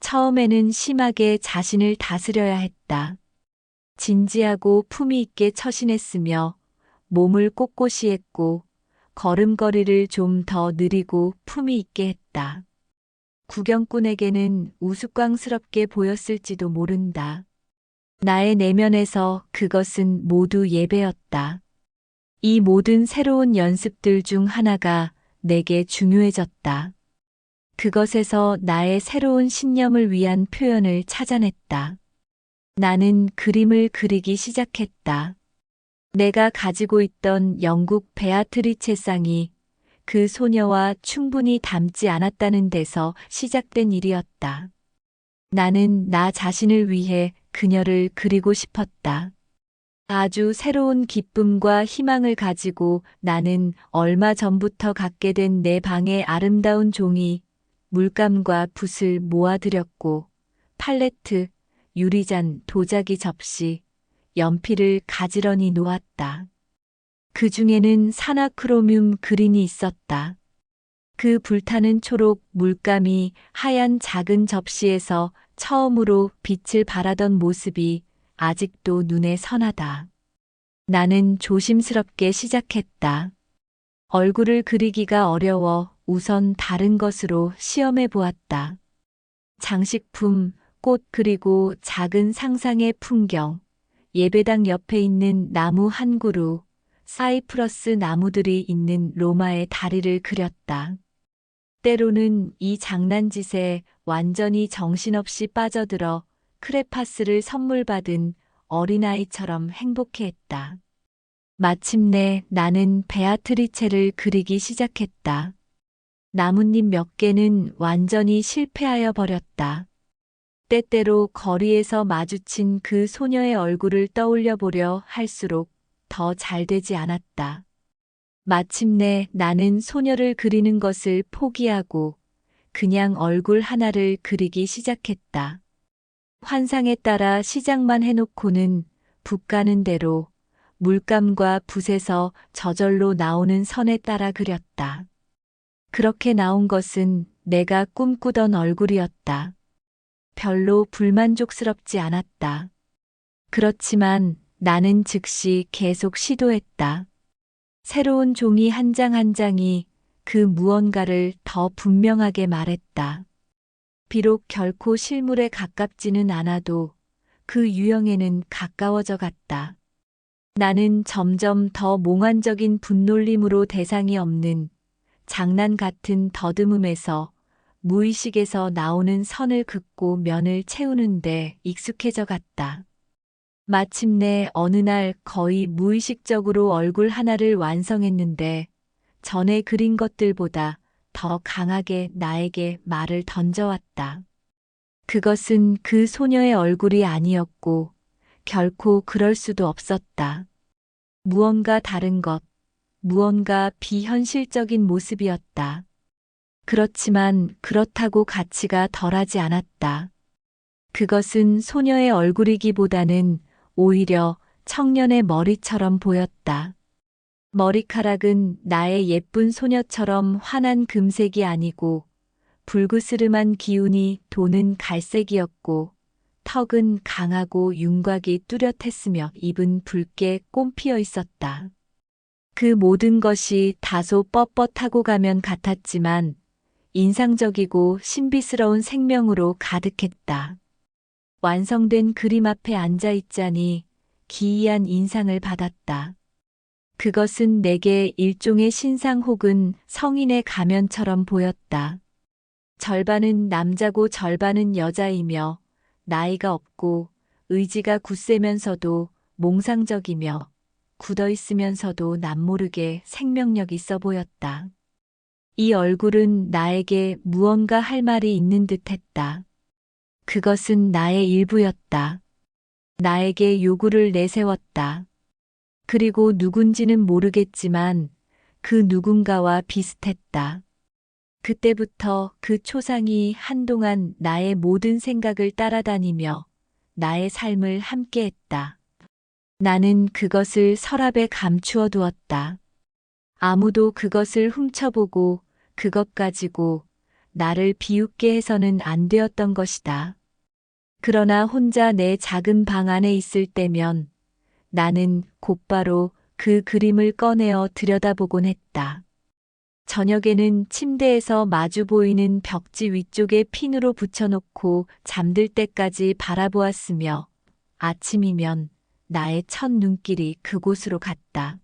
처음에는 심하게 자신을 다스려야 했다. 진지하고 품위 있게 처신했으며 몸을 꼿꼿이 했고 걸음걸이를 좀 더 느리고 품위 있게 했다. 구경꾼에게는 우스꽝스럽게 보였을지도 모른다. 나의 내면에서 그것은 모두 예배였다. 이 모든 새로운 연습들 중 하나가 내게 중요해졌다. 그것에서 나의 새로운 신념을 위한 표현을 찾아냈다. 나는 그림을 그리기 시작했다. 내가 가지고 있던 영국 베아트리체 쌍이 그 소녀와 충분히 닮지 않았다는 데서 시작된 일이었다. 나는 나 자신을 위해 그녀를 그리고 싶었다. 아주 새로운 기쁨과 희망을 가지고 나는 얼마 전부터 갖게 된 내 방의 아름다운 종이 물감과 붓을 모아들였고 팔레트, 유리잔, 도자기 접시, 연필을 가지런히 놓았다. 그 중에는 사나크로뮴 그린이 있었다. 그 불타는 초록 물감이 하얀 작은 접시에서 처음으로 빛을 발하던 모습이 아직도 눈에 선하다. 나는 조심스럽게 시작했다. 얼굴을 그리기가 어려워 우선 다른 것으로 시험해 보았다. 장식품, 꽃 그리고 작은 상상의 풍경, 예배당 옆에 있는 나무 한 그루, 사이프러스 나무들이 있는 로마의 다리를 그렸다. 때로는 이 장난짓에 완전히 정신없이 빠져들어 크레파스를 선물 받은 어린아이처럼 행복해했다. 마침내 나는 베아트리체를 그리기 시작했다. 나뭇잎 몇 개는 완전히 실패하여 버렸다. 때때로 거리에서 마주친 그 소녀의 얼굴을 떠올려 보려 할수록 더 잘 되지 않았다. 마침내 나는 소녀를 그리는 것을 포기하고 그냥 얼굴 하나를 그리기 시작했다. 환상에 따라 시작만 해놓고는 붓 가는 대로 물감과 붓에서 저절로 나오는 선에 따라 그렸다. 그렇게 나온 것은 내가 꿈꾸던 얼굴이었다. 별로 불만족스럽지 않았다. 그렇지만 나는 즉시 계속 시도했다. 새로운 종이 한 장 한 장이 그 무언가를 더 분명하게 말했다. 비록 결코 실물에 가깝지는 않아도 그 유형에는 가까워져 갔다. 나는 점점 더 몽환적인 분놀림으로 대상이 없는 장난 같은 더듬음에서 무의식에서 나오는 선을 긋고 면을 채우는데 익숙해져 갔다. 마침내 어느 날 거의 무의식적으로 얼굴 하나를 완성했는데 전에 그린 것들보다 더 강하게 나에게 말을 던져왔다. 그것은 그 소녀의 얼굴이 아니었고 결코 그럴 수도 없었다. 무언가 다른 것, 무언가 비현실적인 모습이었다. 그렇지만 그렇다고 가치가 덜하지 않았다. 그것은 소녀의 얼굴이기보다는 오히려 청년의 머리처럼 보였다. 머리카락은 나의 예쁜 소녀처럼 환한 금색이 아니고 불그스름한 기운이 도는 갈색이었고 턱은 강하고 윤곽이 뚜렷했으며 입은 붉게 꼼피어 있었다. 그 모든 것이 다소 뻣뻣하고 가면 같았지만 인상적이고 신비스러운 생명으로 가득했다. 완성된 그림 앞에 앉아 있자니 기이한 인상을 받았다. 그것은 내게 일종의 신상 혹은 성인의 가면처럼 보였다. 절반은 남자고 절반은 여자이며 나이가 없고 의지가 굳세면서도 몽상적이며 굳어 있으면서도 남모르게 생명력 있어 보였다. 이 얼굴은 나에게 무언가 할 말이 있는 듯 했다. 그것은 나의 일부였다. 나에게 요구를 내세웠다. 그리고 누군지는 모르겠지만 그 누군가와 비슷했다. 그때부터 그 초상이 한동안 나의 모든 생각을 따라다니며 나의 삶을 함께했다. 나는 그것을 서랍에 감추어 두었다. 아무도 그것을 훔쳐보고 그것 가지고 나를 비웃게 해서는 안 되었던 것이다. 그러나 혼자 내 작은 방 안에 있을 때면 나는 곧바로 그 그림을 꺼내어 들여다보곤 했다. 저녁에는 침대에서 마주 보이는 벽지 위쪽에 핀으로 붙여놓고 잠들 때까지 바라보았으며 아침이면 나의 첫 눈길이 그곳으로 갔다.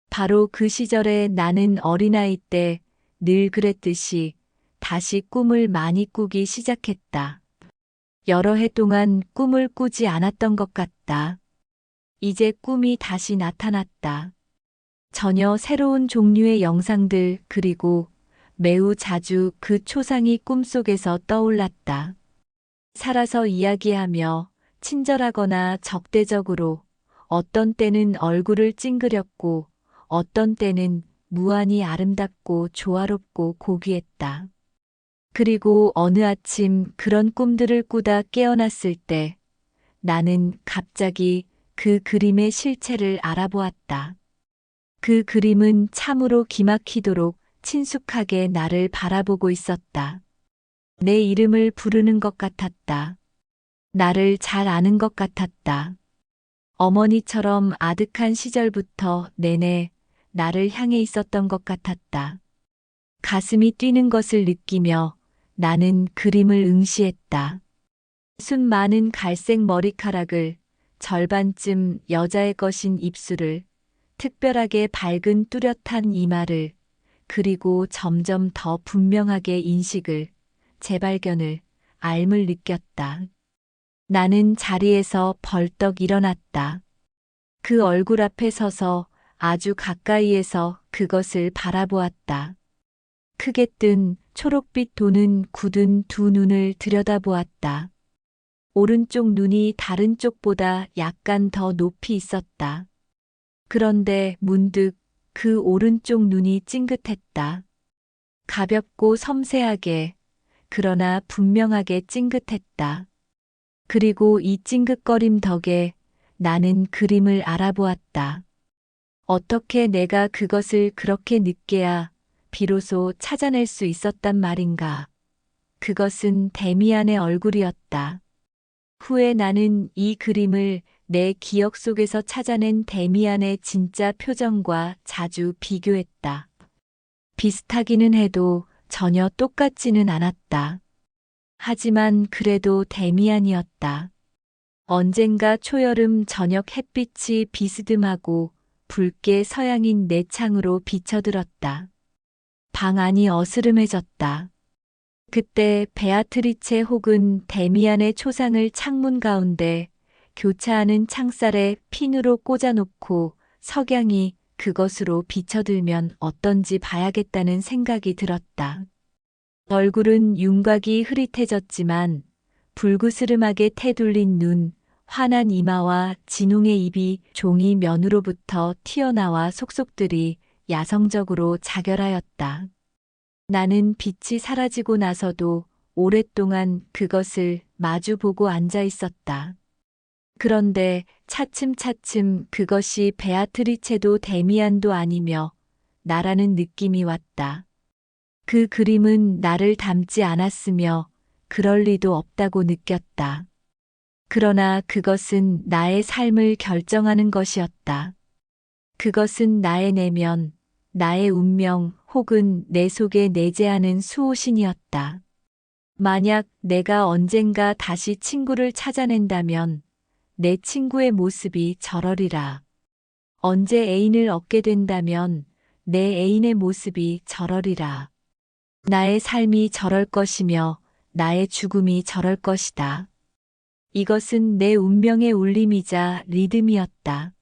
바로 그 시절에 나는 어린아이 때 늘 그랬듯이 다시 꿈을 많이 꾸기 시작했다. 여러 해 동안 꿈을 꾸지 않았던 것 같다. 이제 꿈이 다시 나타났다. 전혀 새로운 종류의 영상들 그리고 매우 자주 그 초상이 꿈속에서 떠올랐다. 살아서 이야기하며 친절하거나 적대적으로 어떤 때는 얼굴을 찡그렸고 어떤 때는 무한히 아름답고 조화롭고 고귀했다. 그리고 어느 아침 그런 꿈들을 꾸다 깨어났을 때 나는 갑자기 그 그림의 실체를 알아보았다. 그 그림은 참으로 기막히도록 친숙하게 나를 바라보고 있었다. 내 이름을 부르는 것 같았다. 나를 잘 아는 것 같았다. 어머니처럼 아득한 시절부터 내내 나를 향해 있었던 것 같았다. 가슴이 뛰는 것을 느끼며 나는 그림을 응시했다. 순 많은 갈색 머리카락을, 절반쯤 여자의 것인 입술을, 특별하게 밝은 뚜렷한 이마를, 그리고 점점 더 분명하게 인식을, 재발견을, 알을 느꼈다. 나는 자리에서 벌떡 일어났다. 그 얼굴 앞에 서서 아주 가까이에서 그것을 바라보았다. 크게 뜬 초록빛 도는 굳은 두 눈을 들여다보았다. 오른쪽 눈이 다른 쪽보다 약간 더 높이 있었다. 그런데 문득 그 오른쪽 눈이 찡긋했다. 가볍고 섬세하게, 그러나 분명하게 찡긋했다. 그리고 이 찡긋거림 덕에 나는 그림을 알아보았다. 어떻게 내가 그것을 그렇게 늦게야 비로소 찾아낼 수 있었단 말인가. 그것은 데미안의 얼굴이었다. 후에 나는 이 그림을 내 기억 속에서 찾아낸 데미안의 진짜 표정과 자주 비교했다. 비슷하기는 해도 전혀 똑같지는 않았다. 하지만 그래도 데미안이었다. 언젠가 초여름 저녁 햇빛이 비스듬하고 붉게 서양인 내 창으로 비쳐들었다. 방 안이 어스름해졌다. 그때 베아트리체 혹은 데미안의 초상을 창문 가운데 교차하는 창살에 핀으로 꽂아놓고 석양이 그것으로 비쳐들면 어떤지 봐야겠다는 생각이 들었다. 얼굴은 윤곽이 흐릿해졌지만 불그스름하게 태둘린 눈, 환한 이마와 진웅의 입이 종이 면으로부터 튀어나와 속속들이 야성적으로 자결하였다. 나는 빛이 사라지고 나서도 오랫동안 그것을 마주보고 앉아 있었다. 그런데 차츰차츰 그것이 베아트리체도 데미안도 아니며 나라는 느낌이 왔다. 그 그림은 나를 닮지 않았으며 그럴 리도 없다고 느꼈다. 그러나 그것은 나의 삶을 결정하는 것이었다. 그것은 나의 내면, 나의 운명 혹은 내 속에 내재하는 수호신이었다. 만약 내가 언젠가 다시 친구를 찾아낸다면 내 친구의 모습이 저러리라. 언제 애인을 얻게 된다면 내 애인의 모습이 저러리라. 나의 삶이 저럴 것이며 나의 죽음이 저럴 것이다. 이것은 내 운명의 울림이자 리듬이었다.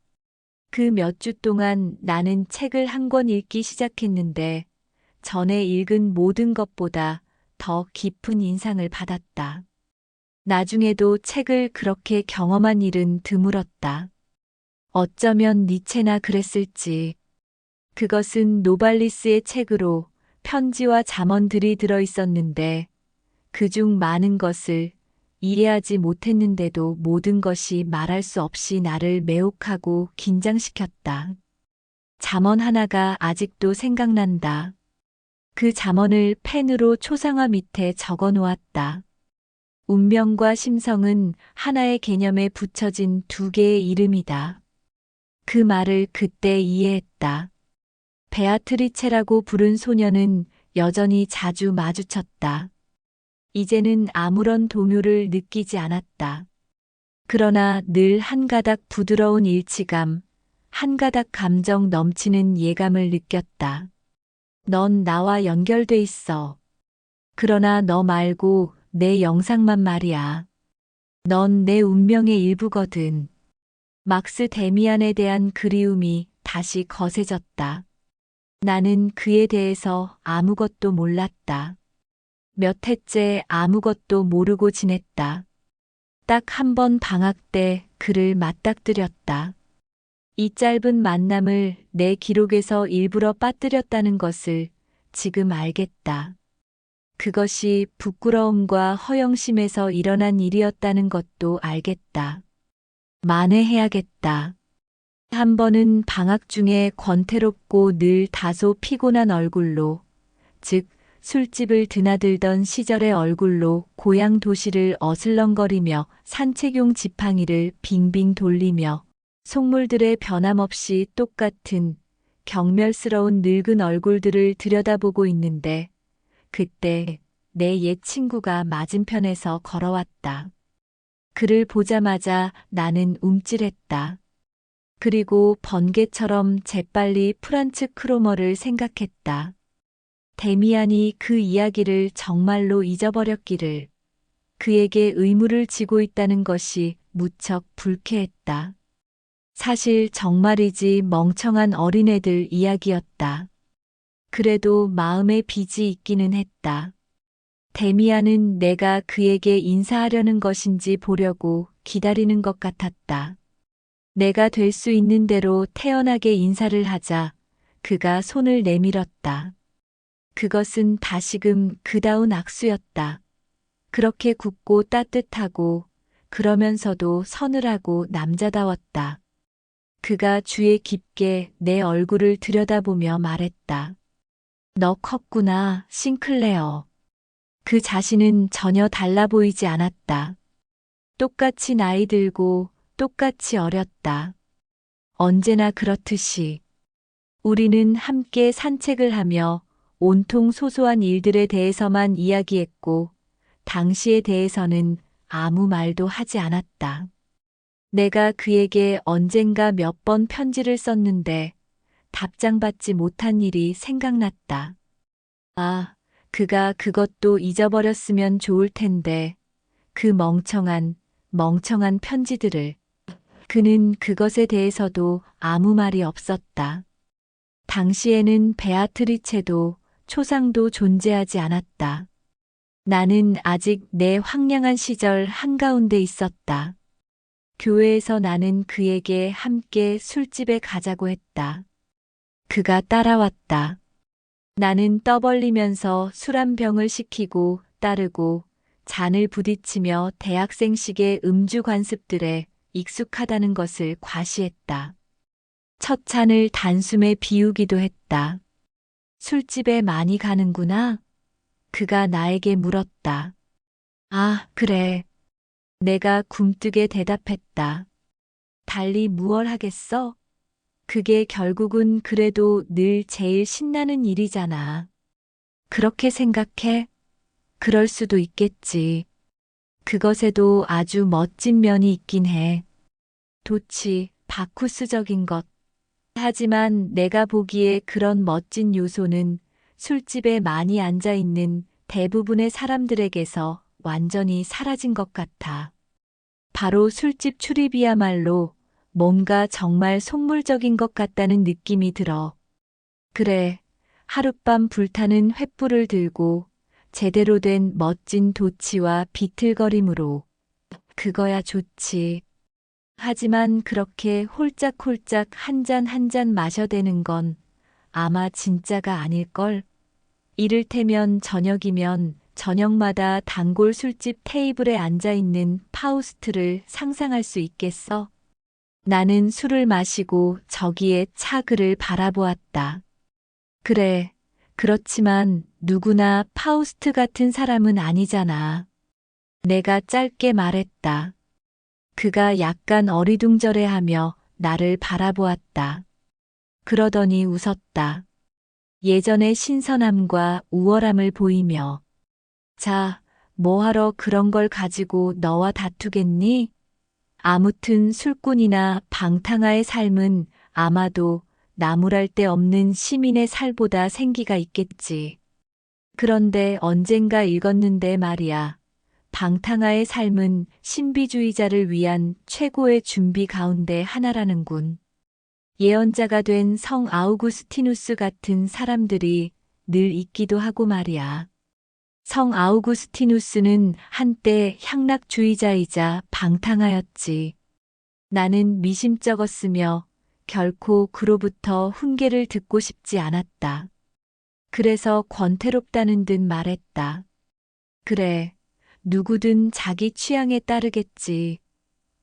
그 몇 주 동안 나는 책을 한 권 읽기 시작했는데 전에 읽은 모든 것보다 더 깊은 인상을 받았다. 나중에도 책을 그렇게 경험한 일은 드물었다. 어쩌면 니체나 그랬을지. 그것은 노발리스의 책으로 편지와 잠언들이 들어 있었는데 그중 많은 것을 이해하지 못했는데도 모든 것이 말할 수 없이 나를 매혹하고 긴장시켰다. 잠언 하나가 아직도 생각난다. 그 잠언을 펜으로 초상화 밑에 적어 놓았다. 운명과 심성은 하나의 개념에 붙여진 두 개의 이름이다. 그 말을 그때 이해했다. 베아트리체라고 부른 소녀는 여전히 자주 마주쳤다. 이제는 아무런 동요를 느끼지 않았다. 그러나 늘 한 가닥 부드러운 일치감, 한 가닥 감정 넘치는 예감을 느꼈다. 넌 나와 연결돼 있어. 그러나 너 말고 내 영상만 말이야. 넌 내 운명의 일부거든. 막스 데미안에 대한 그리움이 다시 거세졌다. 나는 그에 대해서 아무것도 몰랐다. 몇 해째 아무것도 모르고 지냈다. 딱 한 번 방학 때 그를 맞닥뜨렸다. 이 짧은 만남을 내 기록에서 일부러 빠뜨렸다는 것을 지금 알겠다. 그것이 부끄러움과 허영심에서 일어난 일이었다는 것도 알겠다. 만회해야겠다. 한 번은 방학 중에 권태롭고 늘 다소 피곤한 얼굴로, 즉 술집을 드나들던 시절의 얼굴로 고향 도시를 어슬렁거리며 산책용 지팡이를 빙빙 돌리며 속물들의 변함없이 똑같은 경멸스러운 늙은 얼굴들을 들여다보고 있는데 그때 내 옛 친구가 맞은편에서 걸어왔다. 그를 보자마자 나는 움찔했다. 그리고 번개처럼 재빨리 프란츠 크로머를 생각했다. 데미안이 그 이야기를 정말로 잊어버렸기를. 그에게 의무를 지고 있다는 것이 무척 불쾌했다. 사실 정말이지 멍청한 어린애들 이야기였다. 그래도 마음에 빚이 있기는 했다. 데미안은 내가 그에게 인사하려는 것인지 보려고 기다리는 것 같았다. 내가 될 수 있는 대로 태연하게 인사를 하자 그가 손을 내밀었다. 그것은 다시금 그다운 악수였다. 그렇게 굳고 따뜻하고 그러면서도 서늘하고 남자다웠다. 그가 주에 깊게 내 얼굴을 들여다보며 말했다. 너 컸구나, 싱클레어. 그 자신은 전혀 달라 보이지 않았다. 똑같이 나이 들고 똑같이 어렸다. 언제나 그렇듯이. 우리는 함께 산책을 하며 온통 소소한 일들에 대해서만 이야기했고 당시에 대해서는 아무 말도 하지 않았다. 내가 그에게 언젠가 몇 번 편지를 썼는데 답장받지 못한 일이 생각났다. 아, 그가 그것도 잊어버렸으면 좋을 텐데, 그 멍청한 편지들을. 그는 그것에 대해서도 아무 말이 없었다. 당시에는 베아트리체도 초상도 존재하지 않았다. 나는 아직 내 황량한 시절 한가운데 있었다. 교회에서 나는 그에게 함께 술집에 가자고 했다. 그가 따라왔다. 나는 떠벌리면서 술 한 병을 시키고 따르고 잔을 부딪히며 대학생식의 음주 관습들에 익숙하다는 것을 과시했다. 첫 잔을 단숨에 비우기도 했다. 술집에 많이 가는구나? 그가 나에게 물었다. 아, 그래. 내가 굼뜨게 대답했다. 달리 무얼 하겠어? 그게 결국은 그래도 늘 제일 신나는 일이잖아. 그렇게 생각해? 그럴 수도 있겠지. 그것에도 아주 멋진 면이 있긴 해. 도치, 바쿠스적인 것. 하지만 내가 보기에 그런 멋진 요소는 술집에 많이 앉아 있는 대부분의 사람들에게서 완전히 사라진 것 같아. 바로 술집 출입이야말로 뭔가 정말 속물적인 것 같다는 느낌이 들어. 그래, 하룻밤 불타는 횃불을 들고 제대로 된 멋진 도치와 비틀거림으로. 그거야 좋지. 하지만 그렇게 홀짝홀짝 한 잔 한 잔 마셔대는 건 아마 진짜가 아닐걸? 이를테면 저녁이면 저녁마다 단골 술집 테이블에 앉아 있는 파우스트를 상상할 수 있겠어? 나는 술을 마시고 저기에 차그를 바라보았다. 그래, 그렇지만 누구나 파우스트 같은 사람은 아니잖아. 내가 짧게 말했다. 그가 약간 어리둥절해하며 나를 바라보았다. 그러더니 웃었다. 예전의 신선함과 우월함을 보이며. 자, 뭐하러 그런 걸 가지고 너와 다투겠니? 아무튼 술꾼이나 방탕아의 삶은 아마도 나무랄 데 없는 시민의 살보다 생기가 있겠지. 그런데 언젠가 읽었는데 말이야. 방탕아의 삶은 신비주의자를 위한 최고의 준비 가운데 하나라는군. 예언자가 된 성 아우구스티누스 같은 사람들이 늘 있기도 하고 말이야. 성 아우구스티누스는 한때 향락주의자이자 방탕하였지. 나는 미심쩍었으며 결코 그로부터 훈계를 듣고 싶지 않았다. 그래서 권태롭다는 듯 말했다. 그래, 누구든 자기 취향에 따르겠지.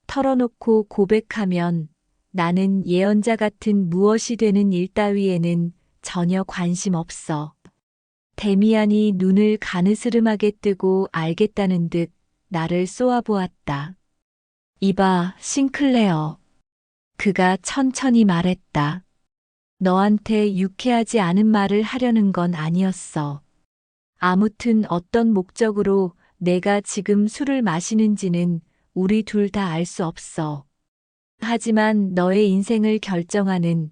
털어놓고 고백하면 나는 예언자 같은 무엇이 되는 일 따위에는 전혀 관심 없어. 데미안이 눈을 가느스름하게 뜨고 알겠다는 듯 나를 쏘아보았다. 이봐, 싱클레어. 그가 천천히 말했다. 너한테 유쾌하지 않은 말을 하려는 건 아니었어. 아무튼 어떤 목적으로 내가 지금 술을 마시는지는 우리 둘 다 알 수 없어. 하지만 너의 인생을 결정하는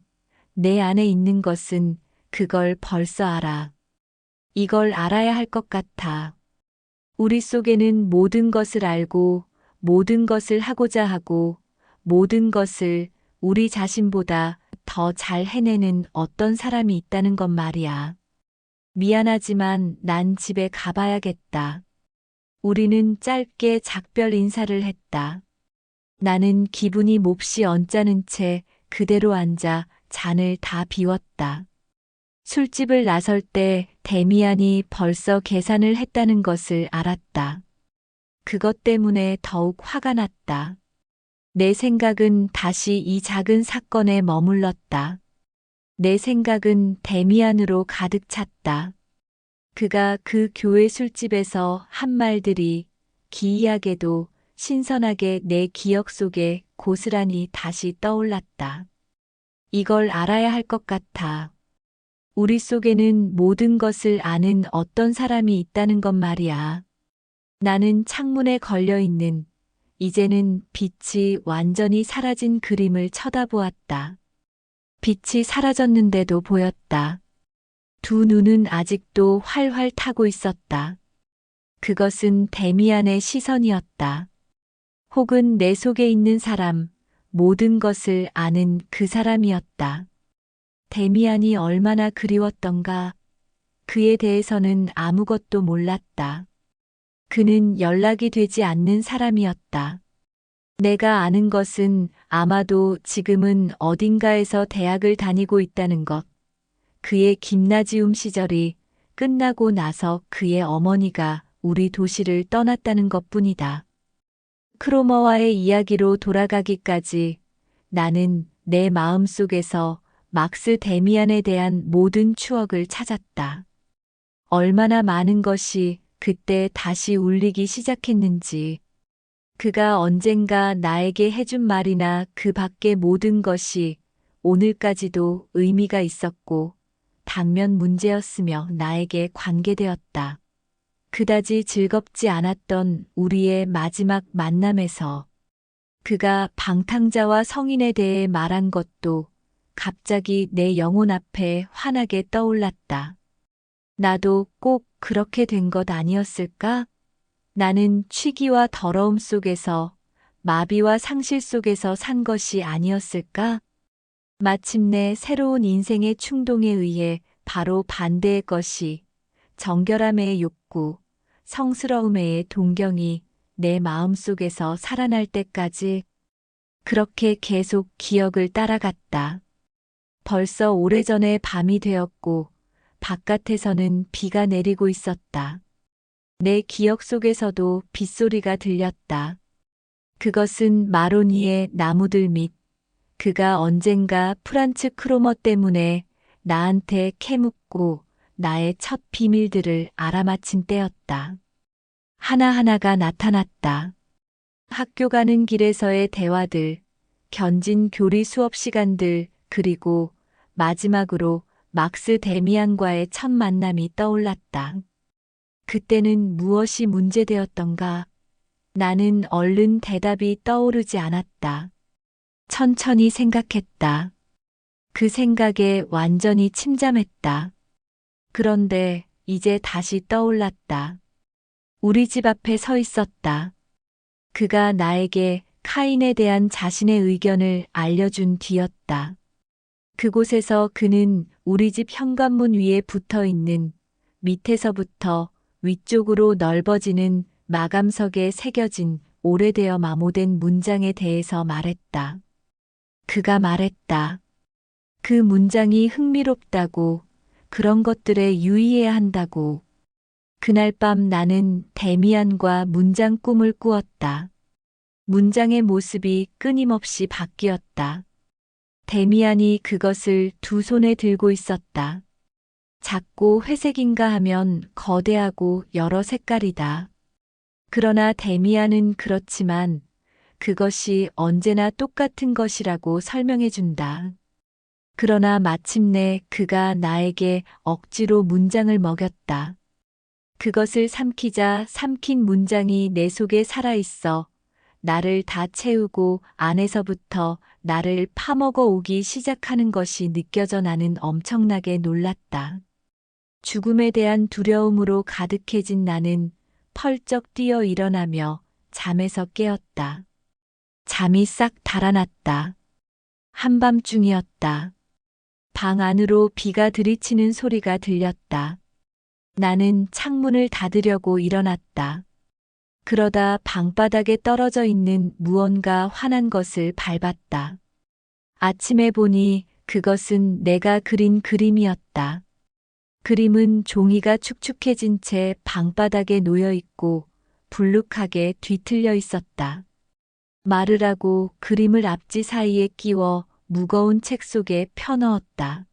내 안에 있는 것은 그걸 벌써 알아. 이걸 알아야 할 것 같아. 우리 속에는 모든 것을 알고 모든 것을 하고자 하고 모든 것을 우리 자신보다 더 잘 해내는 어떤 사람이 있다는 것 말이야. 미안하지만 난 집에 가봐야겠다. 우리는 짧게 작별 인사를 했다. 나는 기분이 몹시 언짢은 채 그대로 앉아 잔을 다 비웠다. 술집을 나설 때 데미안이 벌써 계산을 했다는 것을 알았다. 그것 때문에 더욱 화가 났다. 내 생각은 다시 이 작은 사건에 머물렀다. 내 생각은 데미안으로 가득 찼다. 그가 그 교회 술집에서 한 말들이 기이하게도 신선하게 내 기억 속에 고스란히 다시 떠올랐다. 이걸 알아야 할 것 같아. 우리 속에는 모든 것을 아는 어떤 사람이 있다는 것 말이야. 나는 창문에 걸려 있는 이제는 빛이 완전히 사라진 그림을 쳐다보았다. 빛이 사라졌는데도 보였다. 두 눈은 아직도 활활 타고 있었다. 그것은 데미안의 시선이었다. 혹은 내 속에 있는 사람, 모든 것을 아는 그 사람이었다. 데미안이 얼마나 그리웠던가. 그에 대해서는 아무것도 몰랐다. 그는 연락이 되지 않는 사람이었다. 내가 아는 것은 아마도 지금은 어딘가에서 대학을 다니고 있다는 것. 그의 김나지움 시절이 끝나고 나서 그의 어머니가 우리 도시를 떠났다는 것뿐이다. 크로머와의 이야기로 돌아가기까지 나는 내 마음속에서 막스 데미안에 대한 모든 추억을 찾았다. 얼마나 많은 것이 그때 다시 울리기 시작했는지, 그가 언젠가 나에게 해준 말이나 그 밖의 모든 것이 오늘까지도 의미가 있었고 당면 문제였으며 나에게 관계되었다. 그다지 즐겁지 않았던 우리의 마지막 만남에서 그가 방탕자와 성인에 대해 말한 것도 갑자기 내 영혼 앞에 환하게 떠올랐다. 나도 꼭 그렇게 된 것 아니었을까? 나는 취기와 더러움 속에서, 마비와 상실 속에서 산 것이 아니었을까? 마침내 새로운 인생의 충동에 의해 바로 반대의 것이 정결함의 욕구, 성스러움의 동경이 내 마음속에서 살아날 때까지 그렇게 계속 기억을 따라갔다. 벌써 오래전에 밤이 되었고 바깥에서는 비가 내리고 있었다. 내 기억 속에서도 빗소리가 들렸다. 그것은 마로니의 나무들 밑 그가 언젠가 프란츠 크로머 때문에 나한테 캐묻고 나의 첫 비밀들을 알아맞힌 때였다. 하나하나가 나타났다. 학교 가는 길에서의 대화들, 견진 교리 수업 시간들, 그리고 마지막으로 막스 데미안과의 첫 만남이 떠올랐다. 그때는 무엇이 문제되었던가? 나는 얼른 대답이 떠오르지 않았다. 천천히 생각했다. 그 생각에 완전히 침잠했다. 그런데 이제 다시 떠올랐다. 우리 집 앞에 서 있었다. 그가 나에게 카인에 대한 자신의 의견을 알려준 뒤였다. 그곳에서 그는 우리 집 현관문 위에 붙어 있는 밑에서부터 위쪽으로 넓어지는 마감석에 새겨진 오래되어 마모된 문장에 대해서 말했다. 그가 말했다. 그 문장이 흥미롭다고, 그런 것들에 유의해야 한다고. 그날 밤 나는 데미안과 문장 꿈을 꾸었다. 문장의 모습이 끊임없이 바뀌었다. 데미안이 그것을 두 손에 들고 있었다. 작고 회색인가 하면 거대하고 여러 색깔이다. 그러나 데미안은 그렇지만 그것이 언제나 똑같은 것이라고 설명해 준다. 그러나 마침내 그가 나에게 억지로 문장을 먹였다. 그것을 삼키자 삼킨 문장이 내 속에 살아있어 나를 다 채우고 안에서부터 나를 파먹어 오기 시작하는 것이 느껴져 나는 엄청나게 놀랐다. 죽음에 대한 두려움으로 가득해진 나는 펄쩍 뛰어 일어나며 잠에서 깨었다. 잠이 싹 달아났다. 한밤중이었다. 방 안으로 비가 들이치는 소리가 들렸다. 나는 창문을 닫으려고 일어났다. 그러다 방바닥에 떨어져 있는 무언가 환한 것을 밟았다. 아침에 보니 그것은 내가 그린 그림이었다. 그림은 종이가 축축해진 채 방바닥에 놓여 있고 불룩하게 뒤틀려 있었다. 마르라고 그림을 앞지 사이에 끼워 무거운 책 속에 펴넣었다.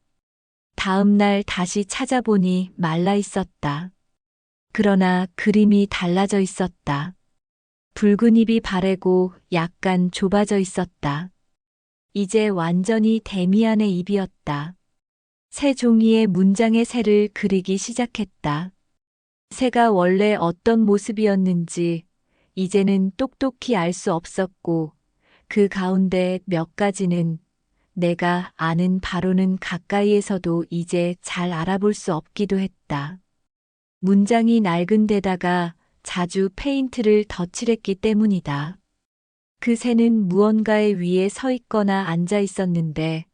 다음 날 다시 찾아보니 말라 있었다. 그러나 그림이 달라져 있었다. 붉은 잎이 바래고 약간 좁아져 있었다. 이제 완전히 데미안의 입이었다. 새 종이에 문장의 새를 그리기 시작했다. 새가 원래 어떤 모습이었는지 이제는 똑똑히 알 수 없었고 그 가운데 몇 가지는 내가 아는 바로는 가까이에서도 이제 잘 알아볼 수 없기도 했다. 문장이 낡은 데다가 자주 페인트를 덧칠했기 때문이다. 그 새는 무언가의 위에 서 있거나 앉아 있었는데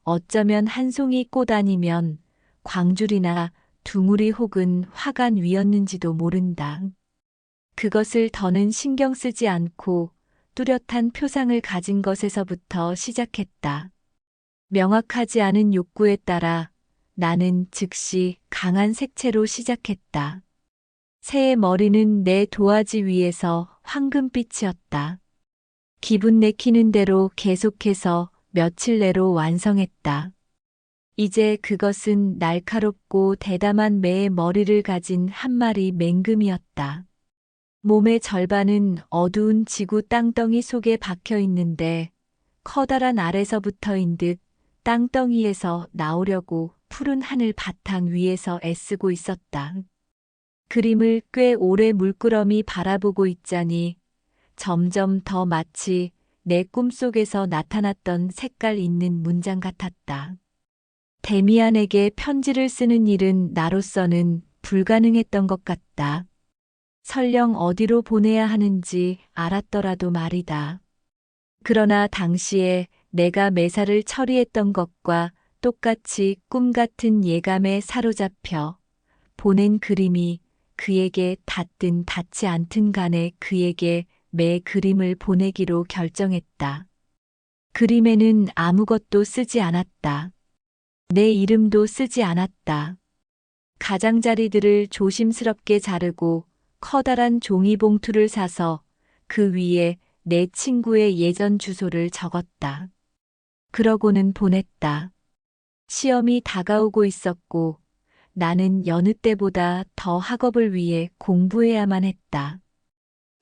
어쩌면 한 송이 꽃 아니면 광줄이나 둥우리 혹은 화관 위였는지도 모른다. 그것을 더는 신경 쓰지 않고 뚜렷한 표상을 가진 것에서부터 시작했다. 명확하지 않은 욕구에 따라 나는 즉시 강한 색채로 시작했다. 새의 머리는 내 도화지 위에서 황금빛이었다. 기분 내키는 대로 계속해서 며칠 내로 완성했다. 이제 그것은 날카롭고 대담한 매의 머리를 가진 한 마리 맹금이었다. 몸의 절반은 어두운 지구 땅덩이 속에 박혀 있는데 커다란 알에서부터인 듯 땅덩이에서 나오려고 푸른 하늘 바탕 위에서 애쓰고 있었다. 그림을 꽤 오래 물끄러미 바라보고 있자니 점점 더 마치 내 꿈속에서 나타났던 색깔 있는 문장 같았다. 데미안에게 편지를 쓰는 일은 나로서는 불가능했던 것 같다. 설령 어디로 보내야 하는지 알았더라도 말이다. 그러나 당시에 내가 매사를 처리했던 것과 똑같이 꿈 같은 예감에 사로잡혀 보낸 그림이 그에게 닿든 닿지 않든 간에 그에게 매 그림을 보내기로 결정했다. 그림에는 아무것도 쓰지 않았다. 내 이름도 쓰지 않았다. 가장자리들을 조심스럽게 자르고 커다란 종이봉투를 사서 그 위에 내 친구의 예전 주소를 적었다. 그러고는 보냈다. 시험이 다가오고 있었고 나는 여느 때보다 더 학업을 위해 공부해야만 했다.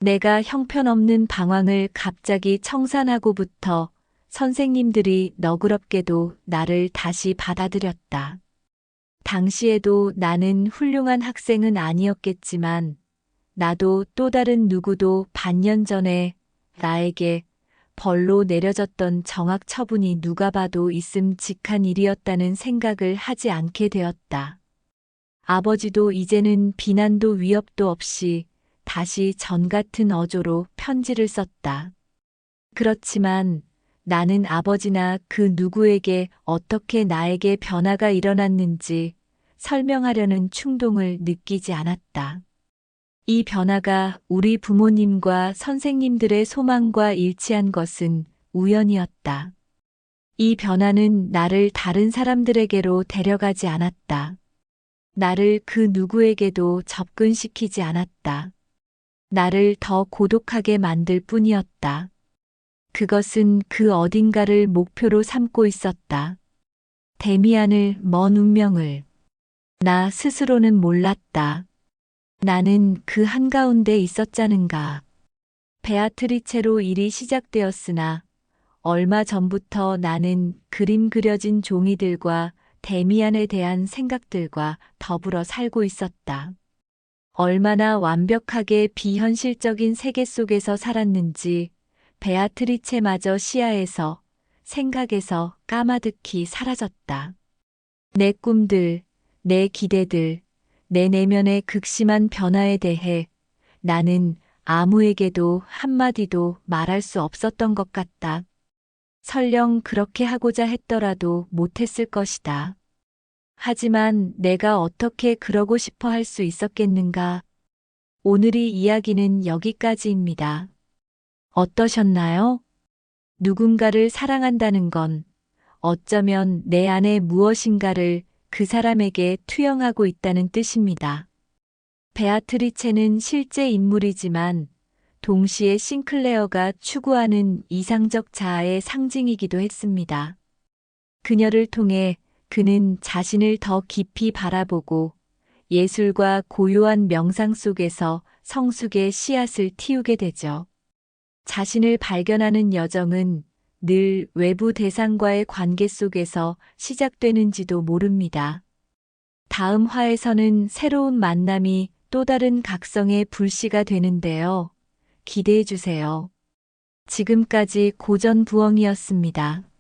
내가 형편없는 방황을 갑자기 청산하고부터 선생님들이 너그럽게도 나를 다시 받아들였다. 당시에도 나는 훌륭한 학생은 아니었겠지만 나도 또 다른 누구도 반년 전에 나에게 벌로 내려졌던 정학 처분이 누가 봐도 있음직한 일이었다는 생각을 하지 않게 되었다. 아버지도 이제는 비난도 위협도 없이 다시 전 같은 어조로 편지를 썼다. 그렇지만 나는 아버지나 그 누구에게 어떻게 나에게 변화가 일어났는지 설명하려는 충동을 느끼지 않았다. 이 변화가 우리 부모님과 선생님들의 소망과 일치한 것은 우연이었다. 이 변화는 나를 다른 사람들에게로 데려가지 않았다. 나를 그 누구에게도 접근시키지 않았다. 나를 더 고독하게 만들 뿐이었다. 그것은 그 어딘가를 목표로 삼고 있었다. 데미안을 먼 운명을. 나 스스로는 몰랐다. 나는 그 한가운데 있었자는가. 베아트리체로 일이 시작되었으나 얼마 전부터 나는 그림 그려진 종이들과 데미안에 대한 생각들과 더불어 살고 있었다. 얼마나 완벽하게 비현실적인 세계 속에서 살았는지 베아트리체마저 시야에서, 생각에서 까마득히 사라졌다. 내 꿈들, 내 기대들, 내 내면의 극심한 변화에 대해 나는 아무에게도 한마디도 말할 수 없었던 것 같다. 설령 그렇게 하고자 했더라도 못했을 것이다. 하지만 내가 어떻게 그러고 싶어 할 수 있었겠는가? 오늘의 이야기는 여기까지입니다. 어떠셨나요? 누군가를 사랑한다는 건 어쩌면 내 안에 무엇인가를 그 사람에게 투영하고 있다는 뜻입니다. 베아트리체는 실제 인물이지만 동시에 싱클레어가 추구하는 이상적 자아의 상징이기도 했습니다. 그녀를 통해 그는 자신을 더 깊이 바라보고 예술과 고요한 명상 속에서 성숙의 씨앗을 틔우게 되죠. 자신을 발견하는 여정은 늘 외부 대상과의 관계 속에서 시작되는지도 모릅니다. 다음 화에서는 새로운 만남이 또 다른 각성의 불씨가 되는데요. 기대해 주세요. 지금까지 고전부엉이었습니다.